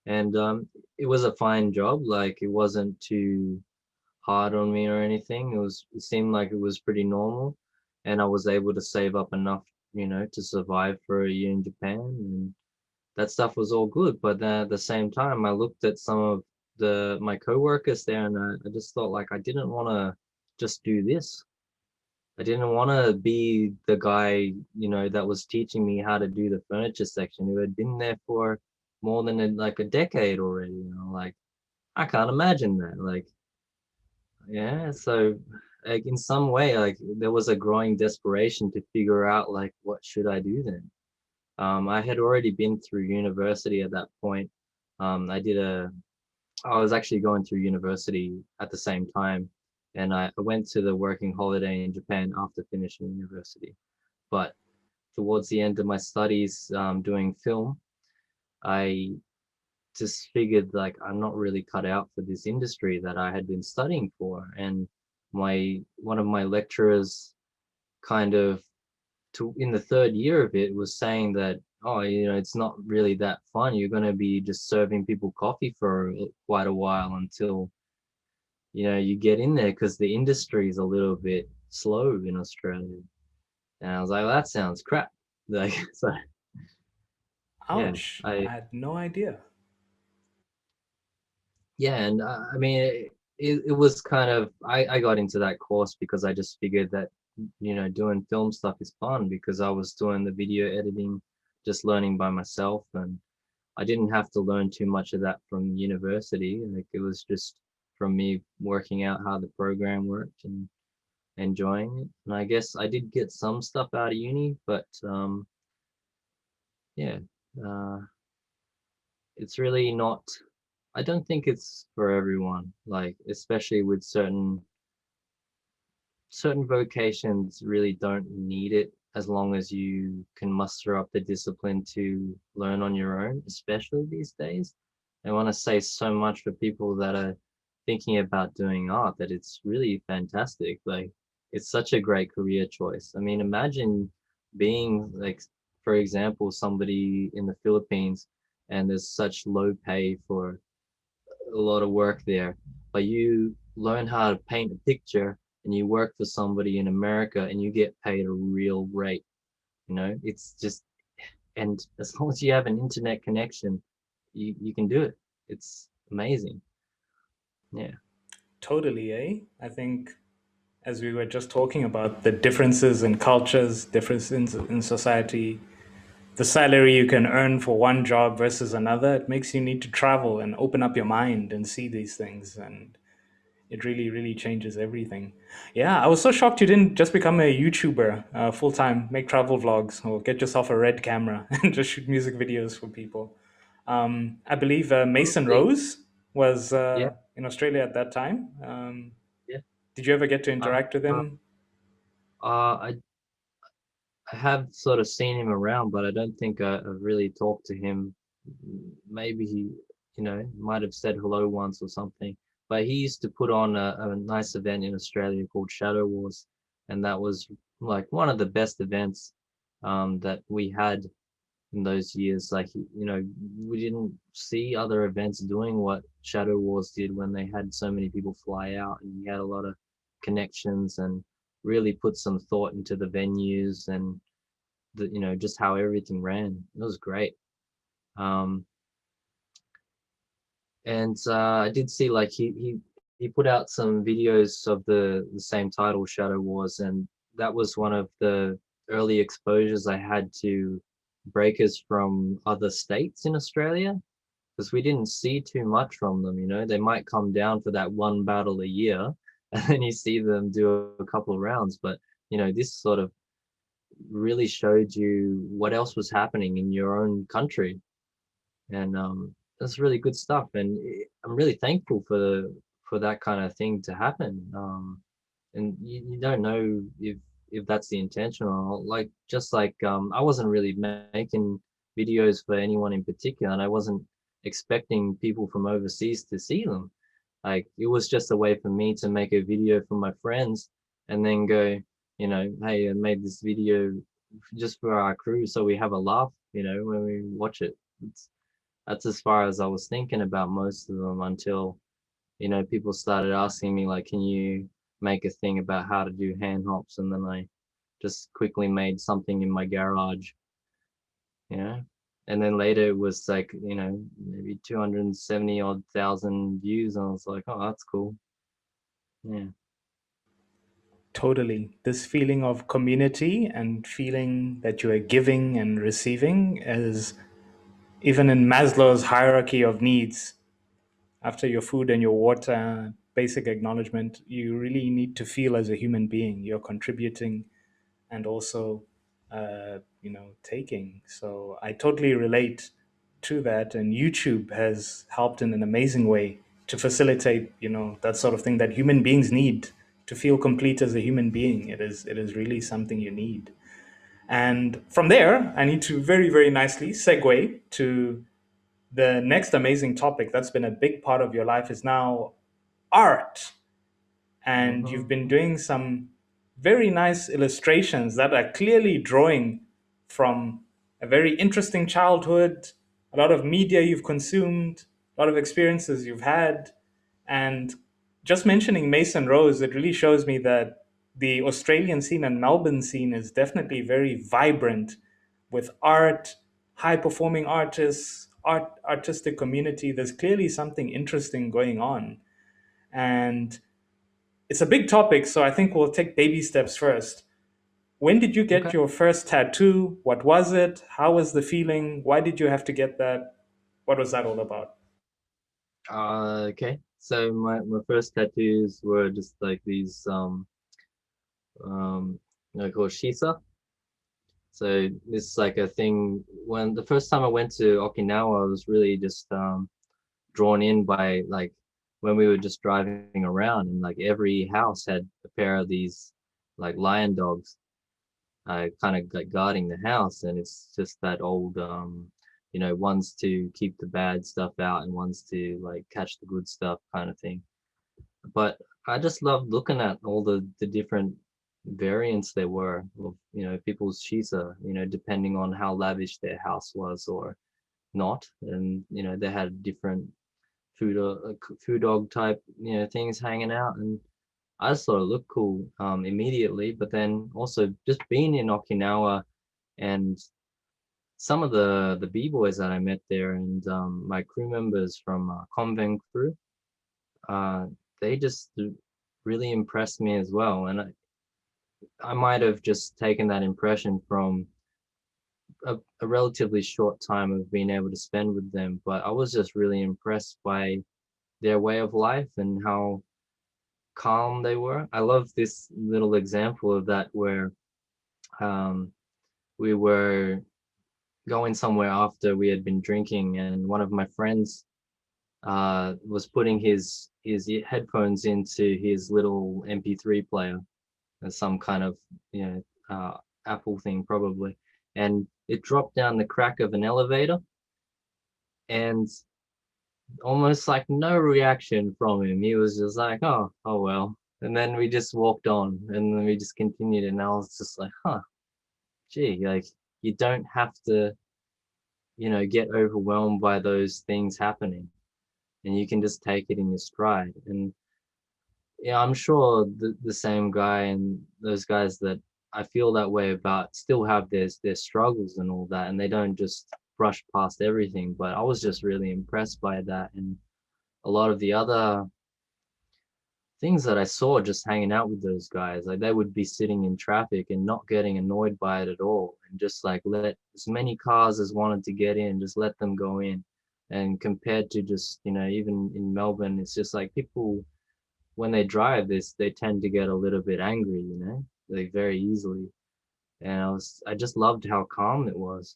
And it was a fine job. Like it wasn't too hard on me or anything. It seemed like it was pretty normal, and I was able to save up enough, to survive for a year in Japan, and that stuff was all good. But then at the same time, I looked at some of the my coworkers there, and I just thought like I didn't want to just do this. I didn't want to be the guy, that was teaching me how to do the furniture section, who had been there for more than like a decade already. Like I can't imagine that. Like, yeah, so like in some way, like there was a growing desperation to figure out like what should I do then. I had already been through university at that point. I did I was actually going through university at the same time, and I went to the working holiday in Japan after finishing university. But towards the end of my studies, doing film, I just figured like I'm not really cut out for this industry that I had been studying for. And one of my lecturers kind of in the third year of it was saying that, oh, it's not really that fun. You're going to be just serving people coffee for quite a while until you get in there, because the industry is a little bit slow in Australia. And I was like, well, that sounds crap. Like, so yeah, Ouch. I I had no idea. yeah, and I mean, it was kind of I got into that course because I just figured that doing film stuff is fun, because I was doing the video editing, just learning by myself, and I didn't have to learn too much of that from university. Like it was just from me working out how the program worked and enjoying it. And I guess I did get some stuff out of uni, but yeah, uh, it's really not. I don't think it's for everyone. Like especially with certain vocations really don't need it, as long as you can muster up the discipline to learn on your own, especially these days. I want to say so much for people that are thinking about doing art, that it's really fantastic. Like it's such a great career choice. I mean, imagine being like, for example, somebody in the Philippines, and there's such low pay for a lot of work there, but you learn how to paint a picture and you work for somebody in America and you get paid a real rate. It's just, and as long as you have an internet connection, you can do it. It's amazing. Yeah. Totally, eh? I think as we were just talking about the differences in cultures, differences in society, the salary you can earn for one job versus another, it makes you need to travel and open up your mind and see these things. And it really, really changes everything. Yeah, I was so shocked you didn't just become a YouTuber full time, make travel vlogs, or get yourself a red camera and just shoot music videos for people. I believe Mason Honestly, Rose was yeah, in Australia at that time. yeah. Did you ever get to I interact with uh, him? I have sort of seen him around, but I don't think I really talked to him. Maybe he, might have said hello once or something. But he used to put on a nice event in Australia called Shadow Wars, and that was like one of the best events that we had in those years. Like, we didn't see other events doing what Shadow Wars did, when they had so many people fly out, and we had a lot of connections and really put some thought into the venues and just how everything ran. It was great. Um, and I did see like he put out some videos of the same title, Shadow Wars, and that was one of the early exposures I had to breakers from other states in Australia, because we didn't see too much from them. They might come down for that one battle a year, and then you see them do a couple of rounds. But this sort of really showed you what else was happening in your own country, and that's really good stuff. And I'm really thankful for that kind of thing to happen. And you don't know if that's the intention or not. Like just like I wasn't really making videos for anyone in particular, and I wasn't. expecting people from overseas to see them. Like it was just a way for me to make a video for my friends and then go, hey, I made this video just for our crew so we have a laugh, when we watch it. That's as far as I was thinking about most of them until, people started asking me like, can you make a thing about how to do hand hops? And then I just quickly made something in my garage, you know. And then later it was like, maybe 270 odd thousand views. And I was like, oh, that's cool. Yeah. Totally. This feeling of community and feeling that you are giving and receiving is even in Maslow's hierarchy of needs, after your food and your water, basic acknowledgement, you really need to feel as a human being. You're contributing and also, taking. So I totally relate to that. And YouTube has helped in an amazing way to facilitate, that sort of thing that human beings need to feel complete as a human being. It is really something you need. And from there, I need to very, very nicely segue to the next amazing topic that's been a big part of your life is now art. And you've Hmm. been doing some very nice illustrations that are clearly drawing from a very interesting childhood, a lot of media you've consumed, a lot of experiences you've had. And just mentioning Mason Rose, it really shows me that the Australian scene and Melbourne scene is definitely very vibrant with art, high performing artists, artistic community. There's clearly something interesting going on. And it's a big topic, so I think we'll take baby steps first. When did you get Okay. your first tattoo? What was it? How was the feeling? Why did you have to get that? What was that all about? Okay. So my first tattoos were just like these called shisa. So this is like a thing when the first time I went to Okinawa, I was really just drawn in by like when we were just driving around and like every house had a pair of these like lion dogs kind of like guarding the house, and it's just that old one's to keep the bad stuff out and one's to like catch the good stuff kind of thing. But I just loved looking at all the different variants there were of people's shisa, depending on how lavish their house was or not. And they had different food dog type things hanging out, and I just thought it looked cool immediately. But then also just being in Okinawa and some of the b-boys that I met there and my crew members from Konven crew, uh, they just really impressed me as well. And I might have just taken that impression from a relatively short time of being able to spend with them, but I was just really impressed by their way of life and how calm they were. I love this little example of that where um, we were going somewhere after we had been drinking, and one of my friends was putting his headphones into his little MP3 player, some kind of Apple thing probably, and it dropped down the crack of an elevator, and almost like no reaction from him. He was just like, oh well. And then we just walked on and then we just continued. And I was just like, gee, like you don't have to, get overwhelmed by those things happening. And you can just take it in your stride. And yeah, I'm sure the same guy and those guys that I feel that way about still have their struggles and all that, and they don't just brush past everything. But I was just really impressed by that, and a lot of the other things that I saw just hanging out with those guys. Like they would be sitting in traffic and not getting annoyed by it at all, and just like let as many cars as wanted to get in, just let them go in. And compared to just even in Melbourne, it's just like people when they drive this, they tend to get a little bit angry, like very easily. And I just loved how calm it was.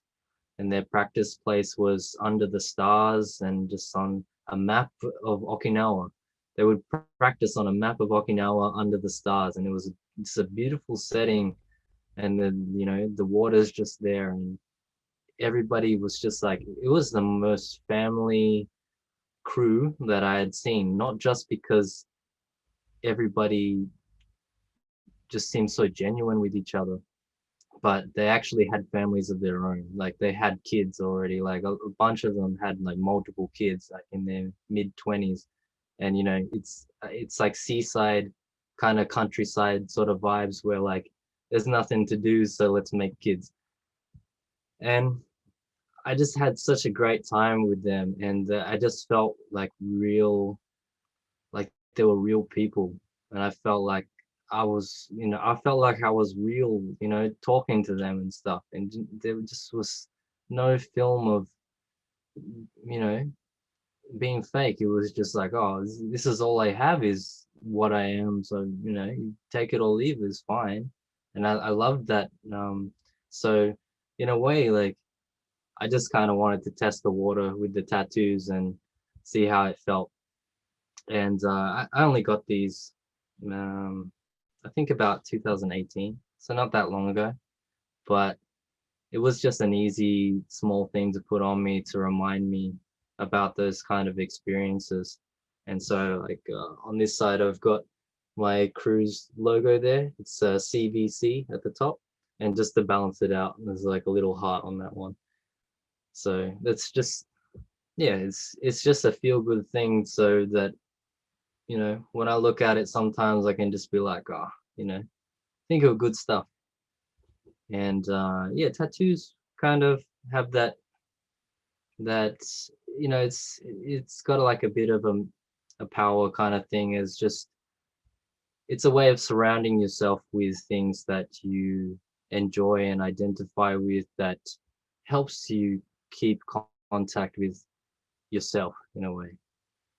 And their practice place was under the stars and just on a map of Okinawa. They would practice on a map of Okinawa under the stars, and it's a beautiful setting. And then the water's just there, and everybody was just like, it was the most family crew that I had seen, not just because everybody just seemed so genuine with each other, but they actually had families of their own. Like they had kids already. Like a bunch of them had like multiple kids, like in their mid 20s. And it's like seaside kind of countryside sort of vibes where like there's nothing to do, so let's make kids. And I just had such a great time with them, and I just felt like real, like they were real people, and I felt like I felt like I was real, talking to them and stuff, and there just was no film of, you know, being fake. It was just like, oh, this is all I have is what I am, so you take it or leave is fine, and I loved that. So in a way, like I just kind of wanted to test the water with the tattoos and see how it felt. And I only got these, I think about 2018, so not that long ago. But it was just an easy, small thing to put on me to remind me about those kind of experiences. And so, like on this side, I've got my cruise logo there. It's CVC at the top, and just to balance it out, there's like a little heart on that one. So that's just, yeah, it's just a feel good thing, so that when I look at it, sometimes I can just be like, oh, you know, think of good stuff. And yeah, tattoos kind of have that it's got like a bit of a power kind of thing. Is just, it's a way of surrounding yourself with things that you enjoy and identify with, that helps you keep contact with yourself in a way,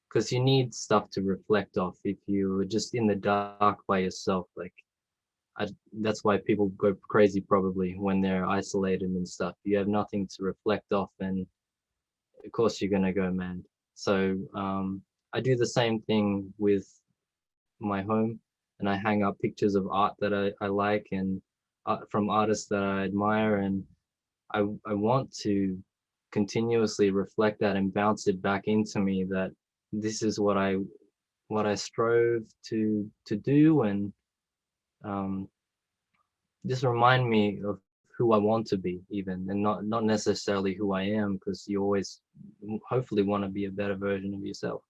because you need stuff to reflect off. If you're just in the dark by yourself, like I, that's why people go crazy probably when they're isolated and stuff. You have nothing to reflect off, and of course you're gonna go mad. So I do the same thing with my home, and I hang up pictures of art that I like, and from artists that I admire, and I want to continuously reflect that and bounce it back into me, that this is what I strove to do, and um, just remind me of who I want to be, even, and not necessarily who I am, because you always hopefully want to be a better version of yourself.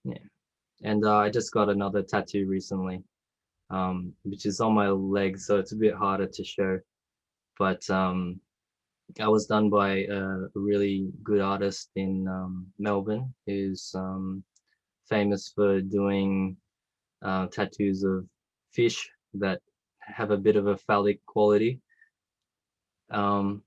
Yeah. And I just got another tattoo recently, which is on my leg, so it's a bit harder to show. But I was done by a really good artist in Melbourne, who's famous for doing tattoos of fish that have a bit of a phallic quality. Um,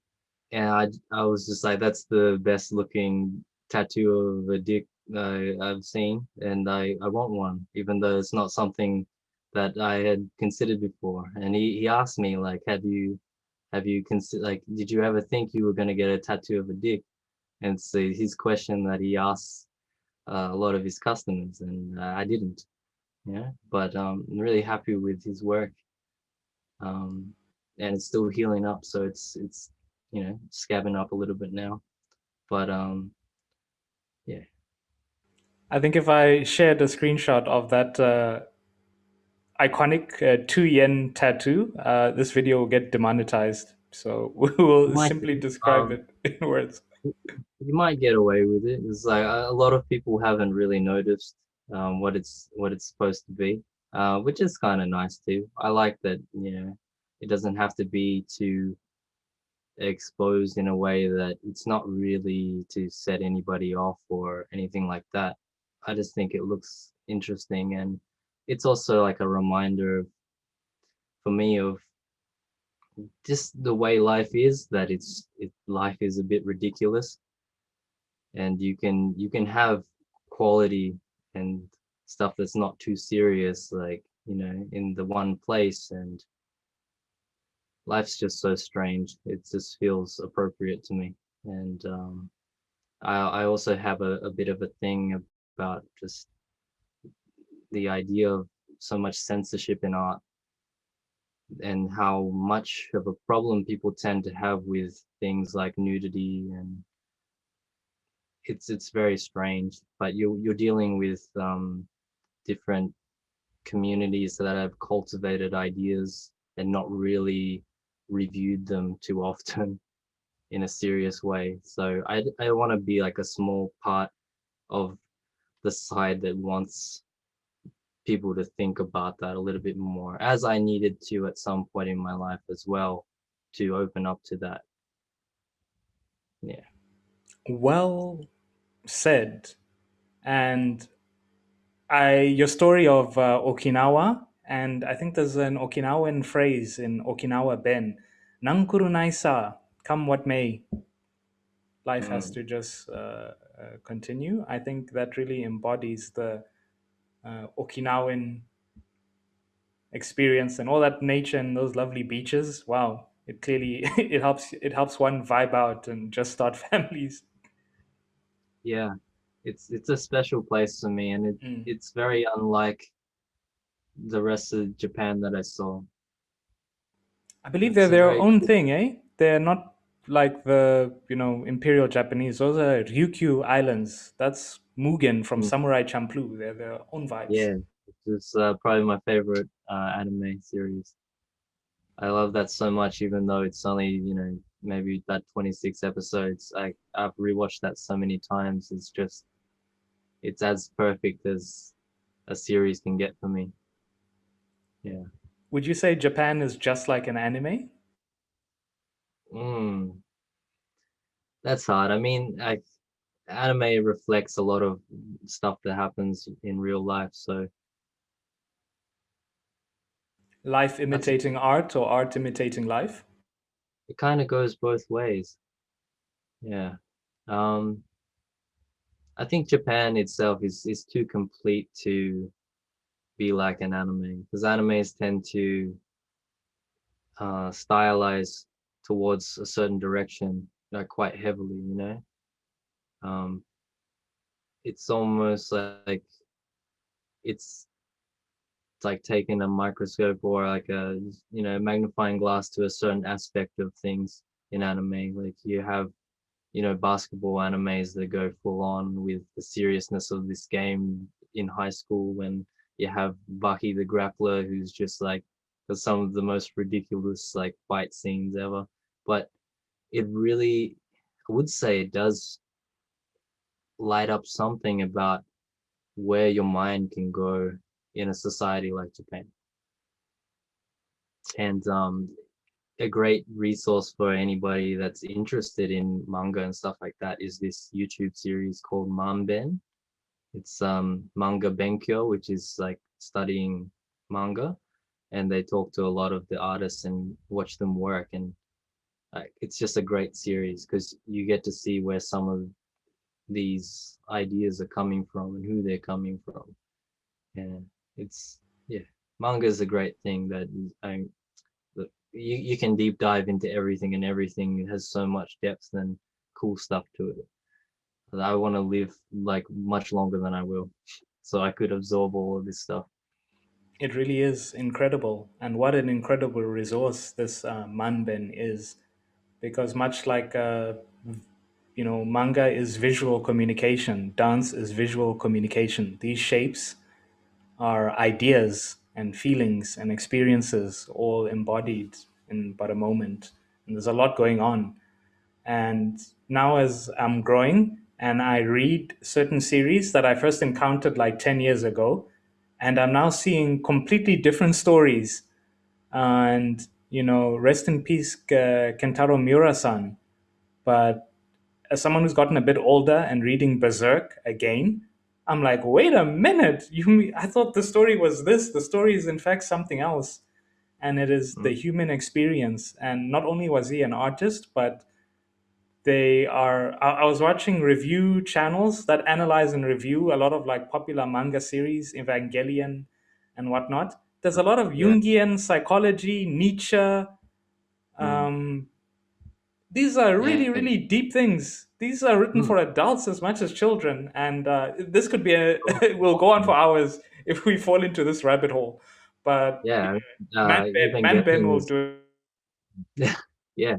and I was just like, that's the best looking tattoo of a dick I've seen, and I want one, even though it's not something that I had considered before. And he asked me like, have you consider, like, did you ever think you were going to get a tattoo of a dick? And so his question that he asks a lot of his customers, and I didn't. Yeah, but I'm really happy with his work, um, and it's still healing up, so it's scabbing up a little bit now. But yeah, I think if I shared a screenshot of that iconic 2 yen tattoo, this video will get demonetized. So we you will might simply describe it in words. you might get away with it. It's like a lot of people haven't really noticed what it's supposed to be, which is kind of nice too. I like that, it doesn't have to be too exposed in a way that it's not really to set anybody off or anything like that. I just think it looks interesting, and it's also like a reminder for me of just the way life is, that life is a bit ridiculous, and you can have quality and stuff that's not too serious, like, in the one place, and life's just so strange. It just feels appropriate to me. And I also have a bit of a thing about just the idea of so much censorship in art, and how much of a problem people tend to have with things like nudity, and it's very strange. But you're dealing with different communities that have cultivated ideas and not really reviewed them too often in a serious way. So I want to be like a small part of the side that wants people to think about that a little bit more, as I needed to at some point in my life as well, to open up to that. Yeah. Well said. And your story of Okinawa, and I think there's an Okinawan phrase in Okinawa Ben, Nankuru Naisa, come what may, life has Mm. to just continue. I think that really embodies the Okinawan experience and all that nature and those lovely beaches. Wow, it clearly it helps one vibe out and just start families. Yeah. It's a special place for me, and Mm. it's very unlike the rest of Japan that I saw. I believe they're It's a their very own thing, eh? They're not like the Imperial Japanese. Those are Ryukyu Islands. That's Mugen from mm, Samurai Champloo. They're their own vibes. yeah. It's probably my favorite anime series. I love that so much, even though it's only, maybe that 26 episodes. I've rewatched that so many times. It's as perfect as a series can get for me. Yeah. Would you say Japan is just like an anime? Mm, that's hard. I mean, anime reflects a lot of stuff that happens in real life, so Life that's a imitating art or art imitating life? it kind of goes both ways. Yeah. Um, I think Japan itself is too complete to be like an anime, because animes tend to stylize towards a certain direction quite heavily, Um, it's almost like it's it's like taking a microscope or like a magnifying glass to a certain aspect of things in anime. Like you have basketball animes that go full on with the seriousness of this game in high school, when you have Bucky the Grappler, who's just like does some of the most ridiculous like fight scenes ever. But it really, I would say it does light up something about where your mind can go in a society like Japan. And a great resource for anybody that's interested in manga and stuff like that is this YouTube series called Manben. It's manga benkyo, which is like studying manga, and they talk to a lot of the artists and watch them work, and it's just a great series because you get to see where some of these ideas are coming from and who they're coming from. And it's yeah, manga is a great thing that you can deep dive into everything, and everything has so much depth and cool stuff to it. I want to live like much longer than I will, so I could absorb all of this stuff. It really is incredible. And what an incredible resource this Manben is. Because much like, manga is visual communication, dance is visual communication. These shapes are ideas and feelings and experiences all embodied in but a moment. And there's a lot going on. And now, as I'm growing and I read certain series that I first encountered like 10 years ago, and I'm now seeing completely different stories. And, rest in peace, Kentaro Miura-san. But as someone who's gotten a bit older and reading Berserk again, I'm like, wait a minute, I thought the story was this. The story is in fact something else, and it is Mm, the human experience. And not only was he an artist, but they are. I was watching review channels that analyze and review a lot of like popular manga series, Evangelion, and whatnot. There's a lot of yeah. Jungian psychology, Nietzsche. Mm, Um, these are really, yeah. really deep things. These are written Mm, for adults as much as children, and this could be so we'll go on for important. hours if we fall into this rabbit hole. But Yeah, Man Ben Evangelion will is do yeah,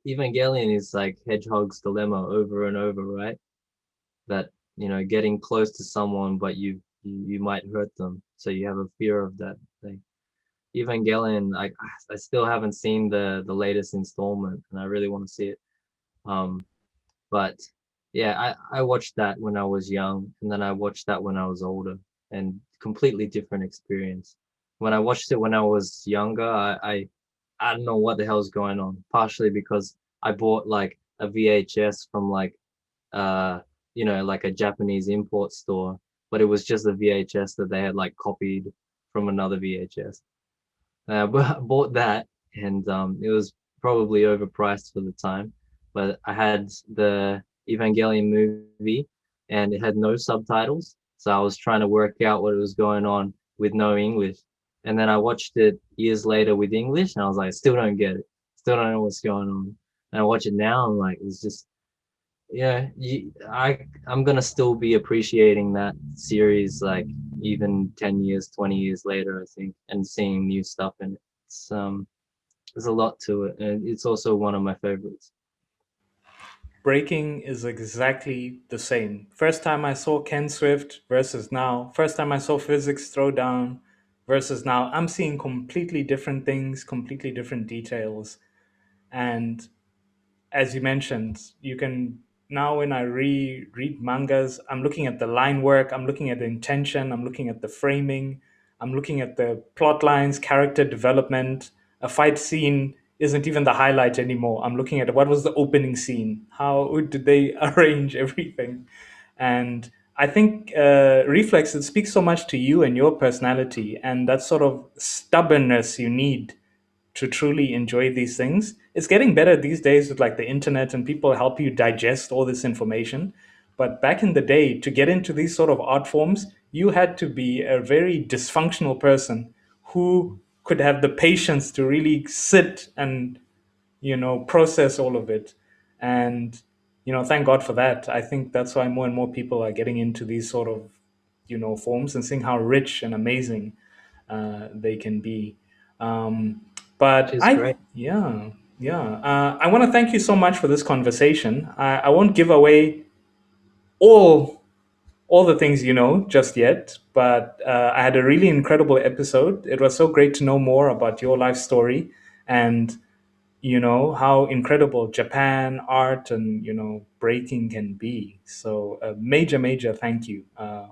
Evangelion is like Hedgehog's dilemma over and over, right? That getting close to someone, but you might hurt them, so you have a fear of that thing. Evangelion, I still haven't seen the latest installment, and I really want to see it. Um, but yeah, I watched that when I was young, and then I watched that when I was older, and completely different experience. When I watched it when I was younger, I don't know what the hell's going on. Partially because I bought like a VHS from like uh like a Japanese import store, but it was just a VHS that they had like copied from another VHS. Bought that, and it was probably overpriced for the time. But I had the Evangelion movie, and it had no subtitles, so I was trying to work out what was going on with no English. And then I watched it years later with English, and I was like, still don't get it, still don't know what's going on. And I watch it now, I'm like, it's just yeah, I'm gonna still be appreciating that series like even 10 years, 20 years later, I think, and seeing new stuff in it. There's a lot to it, and it's also one of my favorites. breaking is exactly the same. First time I saw Ken Swift versus now. First time I saw physics throwdown versus now. I'm seeing completely different things, completely different details. And as you mentioned, you can now when I read mangas, I'm looking at the line work, I'm looking at the intention, I'm looking at the framing, I'm looking at the plot lines, character development. A fight scene isn't even the highlight anymore. I'm looking at what was the opening scene, how did they arrange everything, and I think reflex it speaks so much to you and your personality and that sort of stubbornness you need to truly enjoy these things. It's getting better these days with like the internet and people help you digest all this information. But back in the day, to get into these sort of art forms, you had to be a very dysfunctional person who could have the patience to really sit and process all of it. And thank God for that. I think that's why more and more people are getting into these sort of forms and seeing how rich and amazing they can be. um, Which but is I great. yeah, yeah, I want to thank you so much for this conversation. I won't give away all all the things just yet, but I had a really incredible episode. It was so great to know more about your life story and how incredible Japan art and breaking can be. So a major thank you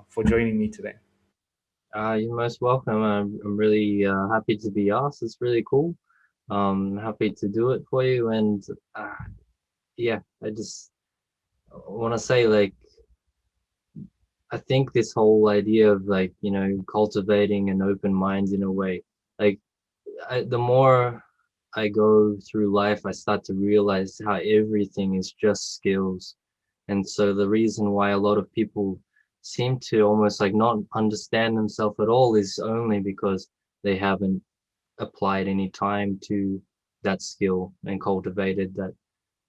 for joining me today. You're most welcome. I'm really happy to be asked. It's really cool. Happy to do it for you, and uh, yeah, I just want to say like I think this whole idea of like cultivating an open mind in a way, like the more I go through life, I start to realize how everything is just skills. And so the reason why a lot of people seem to almost like not understand themselves at all is only because they haven't applied any time to that skill and cultivated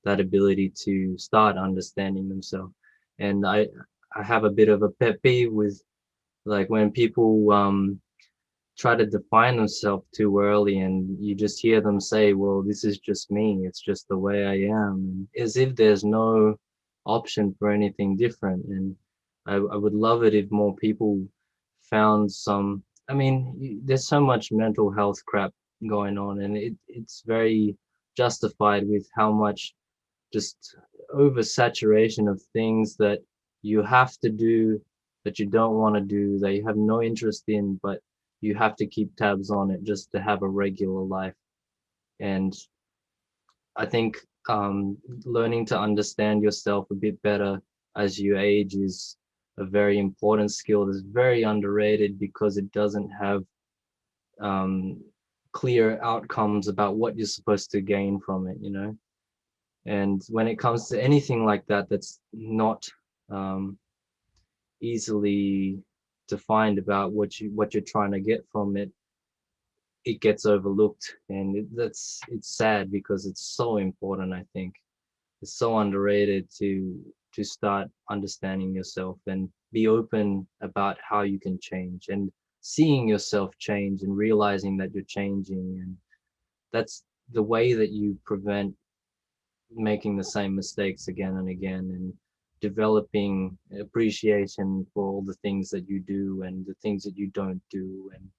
that ability to start understanding themselves. And I have a bit of a pet peeve with like when people try to define themselves too early, and you just hear them say, well, this is just me, it's just the way I am, as if there's no option for anything different. And I would love it if more people found some, I mean, there's so much mental health crap going on, and it's very justified with how much just oversaturation of things that you have to do, that you don't want to do, that you have no interest in, but you have to keep tabs on it just to have a regular life. And I think learning to understand yourself a bit better as you age is a very important skill that's very underrated because it doesn't have um, clear outcomes about what you're supposed to gain from it. And when it comes to anything like that, that's not um, easily defined about what you're trying to get from it, it gets overlooked, and it's sad because it's so important. I think it's so underrated to start understanding yourself and be open about how you can change. And seeing yourself change and realizing that you're changing, and that's the way that you prevent making the same mistakes again and again, and developing appreciation for all the things that you do and the things that you don't do, and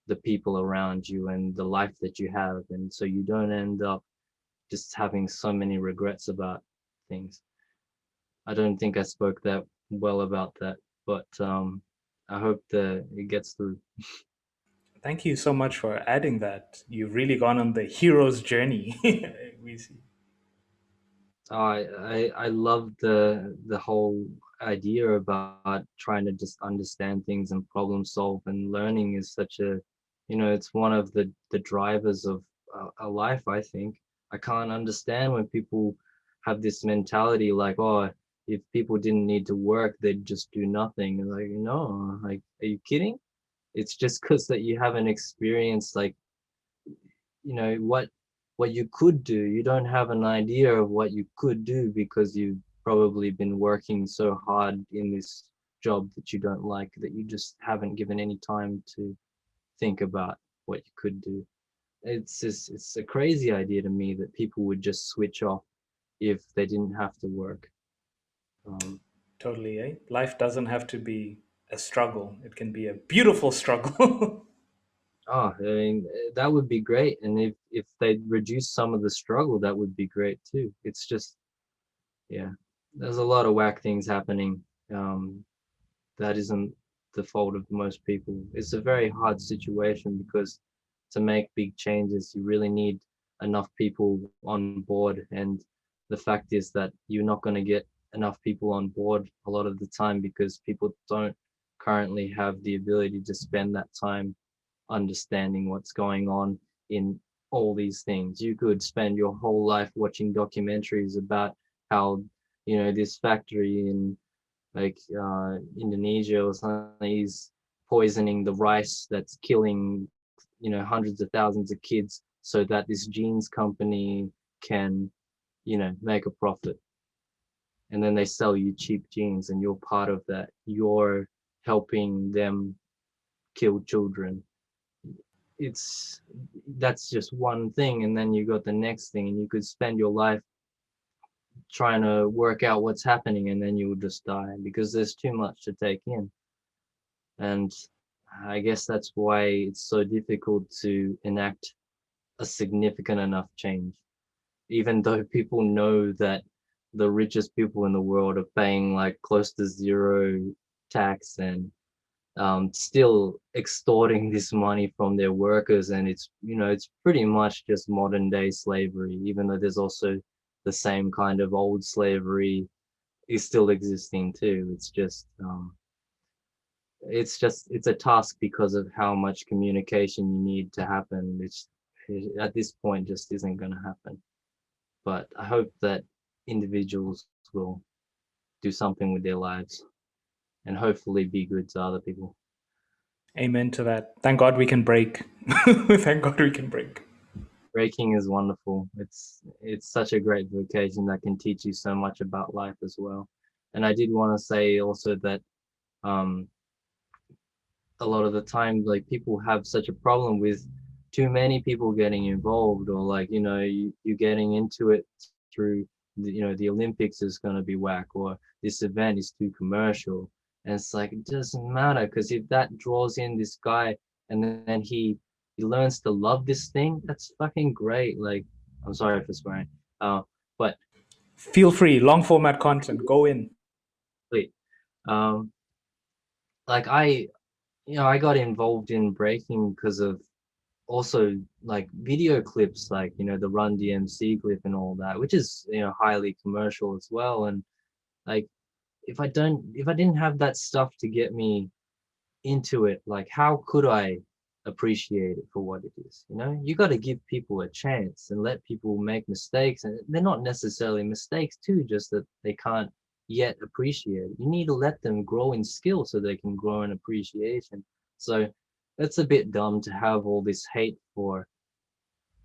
the people around you and the life that you have, and so you don't end up just having so many regrets about things. I don't think I spoke that well about that, but I hope that it gets through. Thank you so much for adding that. You've really gone on the hero's journey. We see. I love the whole idea about trying to just understand things and problem solve, and learning is such a, it's one of the drivers of a life, I think. I can't understand when people have this mentality like, oh, if people didn't need to work, they'd just do nothing. And like, no, like, are you kidding? It's just because that you haven't experienced, like, what you could do. You don't have an idea of what you could do because you've probably been working so hard in this job that you don't like, that you just haven't given any time to think about what you could do. It's a crazy idea to me that people would just switch off if they didn't have to work. um, Totally, eh? Life doesn't have to be a struggle. It can be a beautiful struggle. I mean, that would be great, and if they reduce some of the struggle, that would be great too. It's just, yeah, there's a lot of whack things happening. um, that isn't the fault of most people. It's a very hard situation because to make big changes, you really need enough people on board. And the fact is that you're not going to get enough people on board a lot of the time because people don't currently have the ability to spend that time understanding what's going on in all these things. You could spend your whole life watching documentaries about how, this factory in, like, Indonesia or something is poisoning the rice that's killing, hundreds of thousands of kids, so that this jeans company can, make a profit. And then they sell you cheap jeans, and you're part of that. You're helping them kill children. It's That's just one thing, and then you got the next thing, and you could spend your life trying to work out what's happening, and then you will just die because there's too much to take in. And I guess that's why it's so difficult to enact a significant enough change, even though people know that the richest people in the world are paying like close to zero tax, and still extorting this money from their workers. And it's pretty much just modern day slavery, even though there's also the same kind of old slavery is still existing too. It's a task because of how much communication you need to happen. At this point just isn't going to happen. But I hope that individuals will do something with their lives and hopefully be good to other people. Amen to that. Thank God we can break. Thank God we can break. Breaking is wonderful. It's such a great vocation that can teach you so much about life as well. And I did want to say also that um, a lot of the time, like, people have such a problem with too many people getting involved, or like, you getting into it through the Olympics is going to be whack, or this event is too commercial. And it's like, it doesn't matter, because if that draws in this guy, and then he learns to love this thing, that's fucking great. Like, I'm sorry for swearing, but Feel free. Long format content. Go in. wait, um like, I got involved in breaking because of also like video clips, like, the Run DMC clip and all that, which is, highly commercial as well. And like, if I didn't have that stuff to get me into it, like, how could I appreciate it for what it is? You got to give people a chance and let people make mistakes, and they're not necessarily mistakes too, just that they can't yet appreciate it. You need to let them grow in skill so they can grow in appreciation. So it's a bit dumb to have all this hate for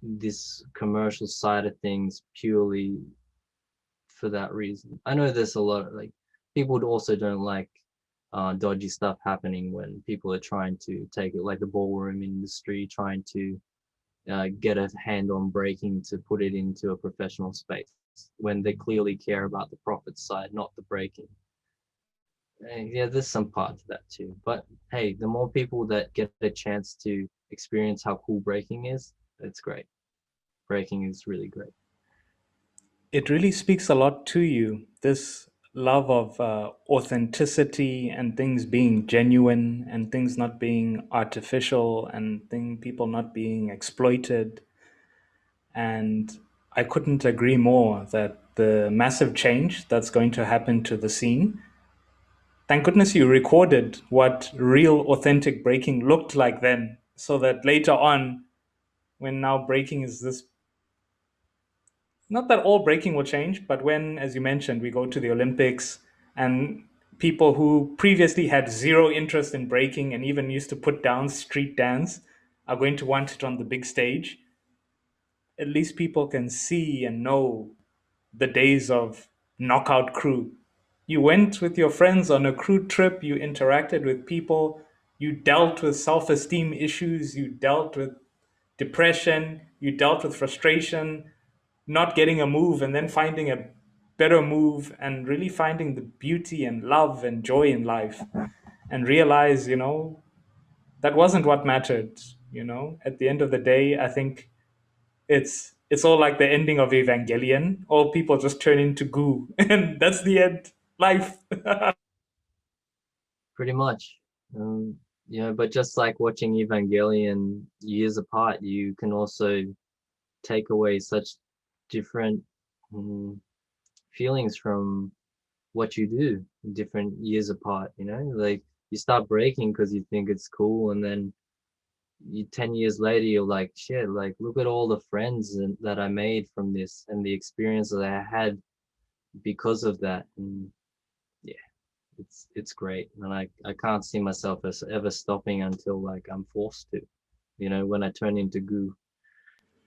this commercial side of things purely for that reason. I know there's a lot of, like, people also don't like dodgy stuff happening when people are trying to take it, like the ballroom industry, trying to get a hand on breaking to put it into a professional space when they clearly care about the profit side, not the breaking. Yeah, there's some part to that too. But hey, the more people that get a chance to experience how cool breaking is, it's great. Breaking is really great. It really speaks a lot to you, this love of authenticity and things being genuine and things not being artificial and people not being exploited. And I couldn't agree more that the massive change that's going to happen to the scene. Thank goodness you recorded what real authentic breaking looked like then, so that later on, when now breaking is this, not that all breaking will change, but when, as you mentioned, we go to the Olympics and people who previously had zero interest in breaking and even used to put down street dance are going to want it on the big stage, at least people can see and know the days of knockout crew. You went with your friends on a crew trip, you interacted with people, you dealt with self esteem issues, you dealt with depression, you dealt with frustration, not getting a move and then finding a better move and really finding the beauty and love and joy in life and realize, that wasn't what mattered. At the end of the day, I think it's all like the ending of Evangelion. All people just turn into goo, and that's the end. Life. Pretty much. But just like watching Evangelion years apart, you can also take away such different mm, feelings from what you do different years apart, like you start breaking because you think it's cool, and then 10 years later you're like, shit, like look at all the friends that I made from this and the experience that I had because of that. And yeah, it's great, and I can't see myself as ever stopping until like I'm forced to, when I turn into goo.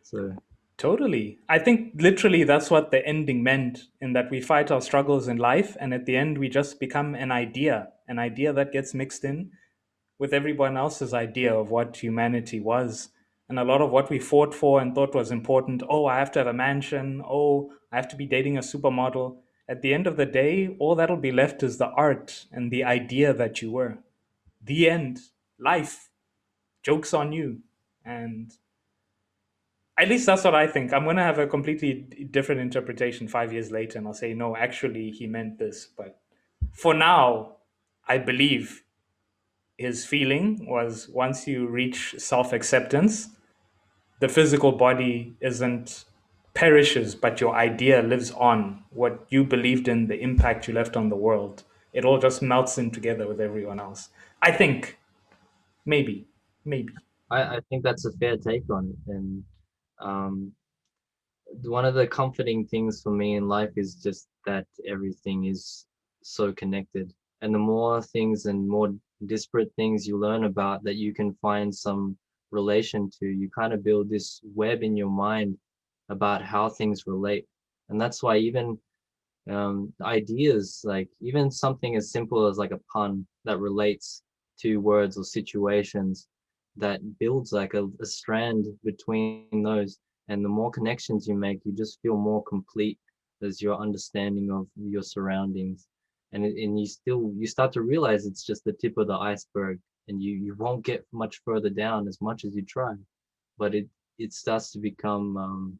So Totally. I think literally that's what the ending meant, in that we fight our struggles in life, and at the end, we just become an idea that gets mixed in with everyone else's idea of what humanity was. And a lot of what we fought for and thought was important, oh, I have to have a mansion, oh, I have to be dating a supermodel. At the end of the day, all that'll be left is the art and the idea that you were. The end. Life. Joke's on you. And at least that's what I think. I'm going to have a completely different interpretation 5 years later, and I'll say, no, actually, he meant this. But for now, I believe his feeling was once you reach self acceptance, the physical body isn't perishes, but your idea lives on. What you believed in, the impact you left on the world, it all just melts in together with everyone else. I think maybe, maybe. I think that's a fair take on it. And um, one of the comforting things for me in life is just that everything is so connected. And the more things and more disparate things you learn about that you can find some relation to, you kind of build this web in your mind about how things relate. And that's why even ideas, like even something as simple as like a pun that relates to words or situations, that builds like a strand between those. And the more connections you make, you just feel more complete as your understanding of your surroundings. And you start to realize it's just the tip of the iceberg, and you won't get much further down as much as you try. But it starts to become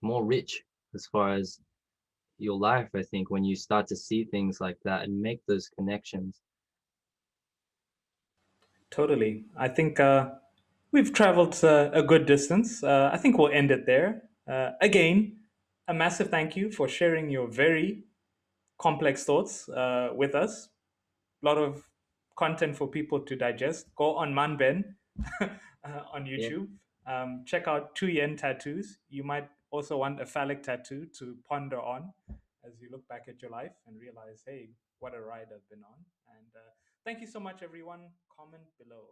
more rich as far as your life, I think, when you start to see things like that and make those connections. Totally. I think we've traveled a good distance. I think we'll end it there. Again, a massive thank you for sharing your very complex thoughts with us. A lot of content for people to digest. Go on Manben on Yeah, YouTube. Check out Tu Yen tattoos. You might also want a phallic tattoo to ponder on as you look back at your life and realize, hey, what a ride I've been on. And thank you so much, everyone. Comment below.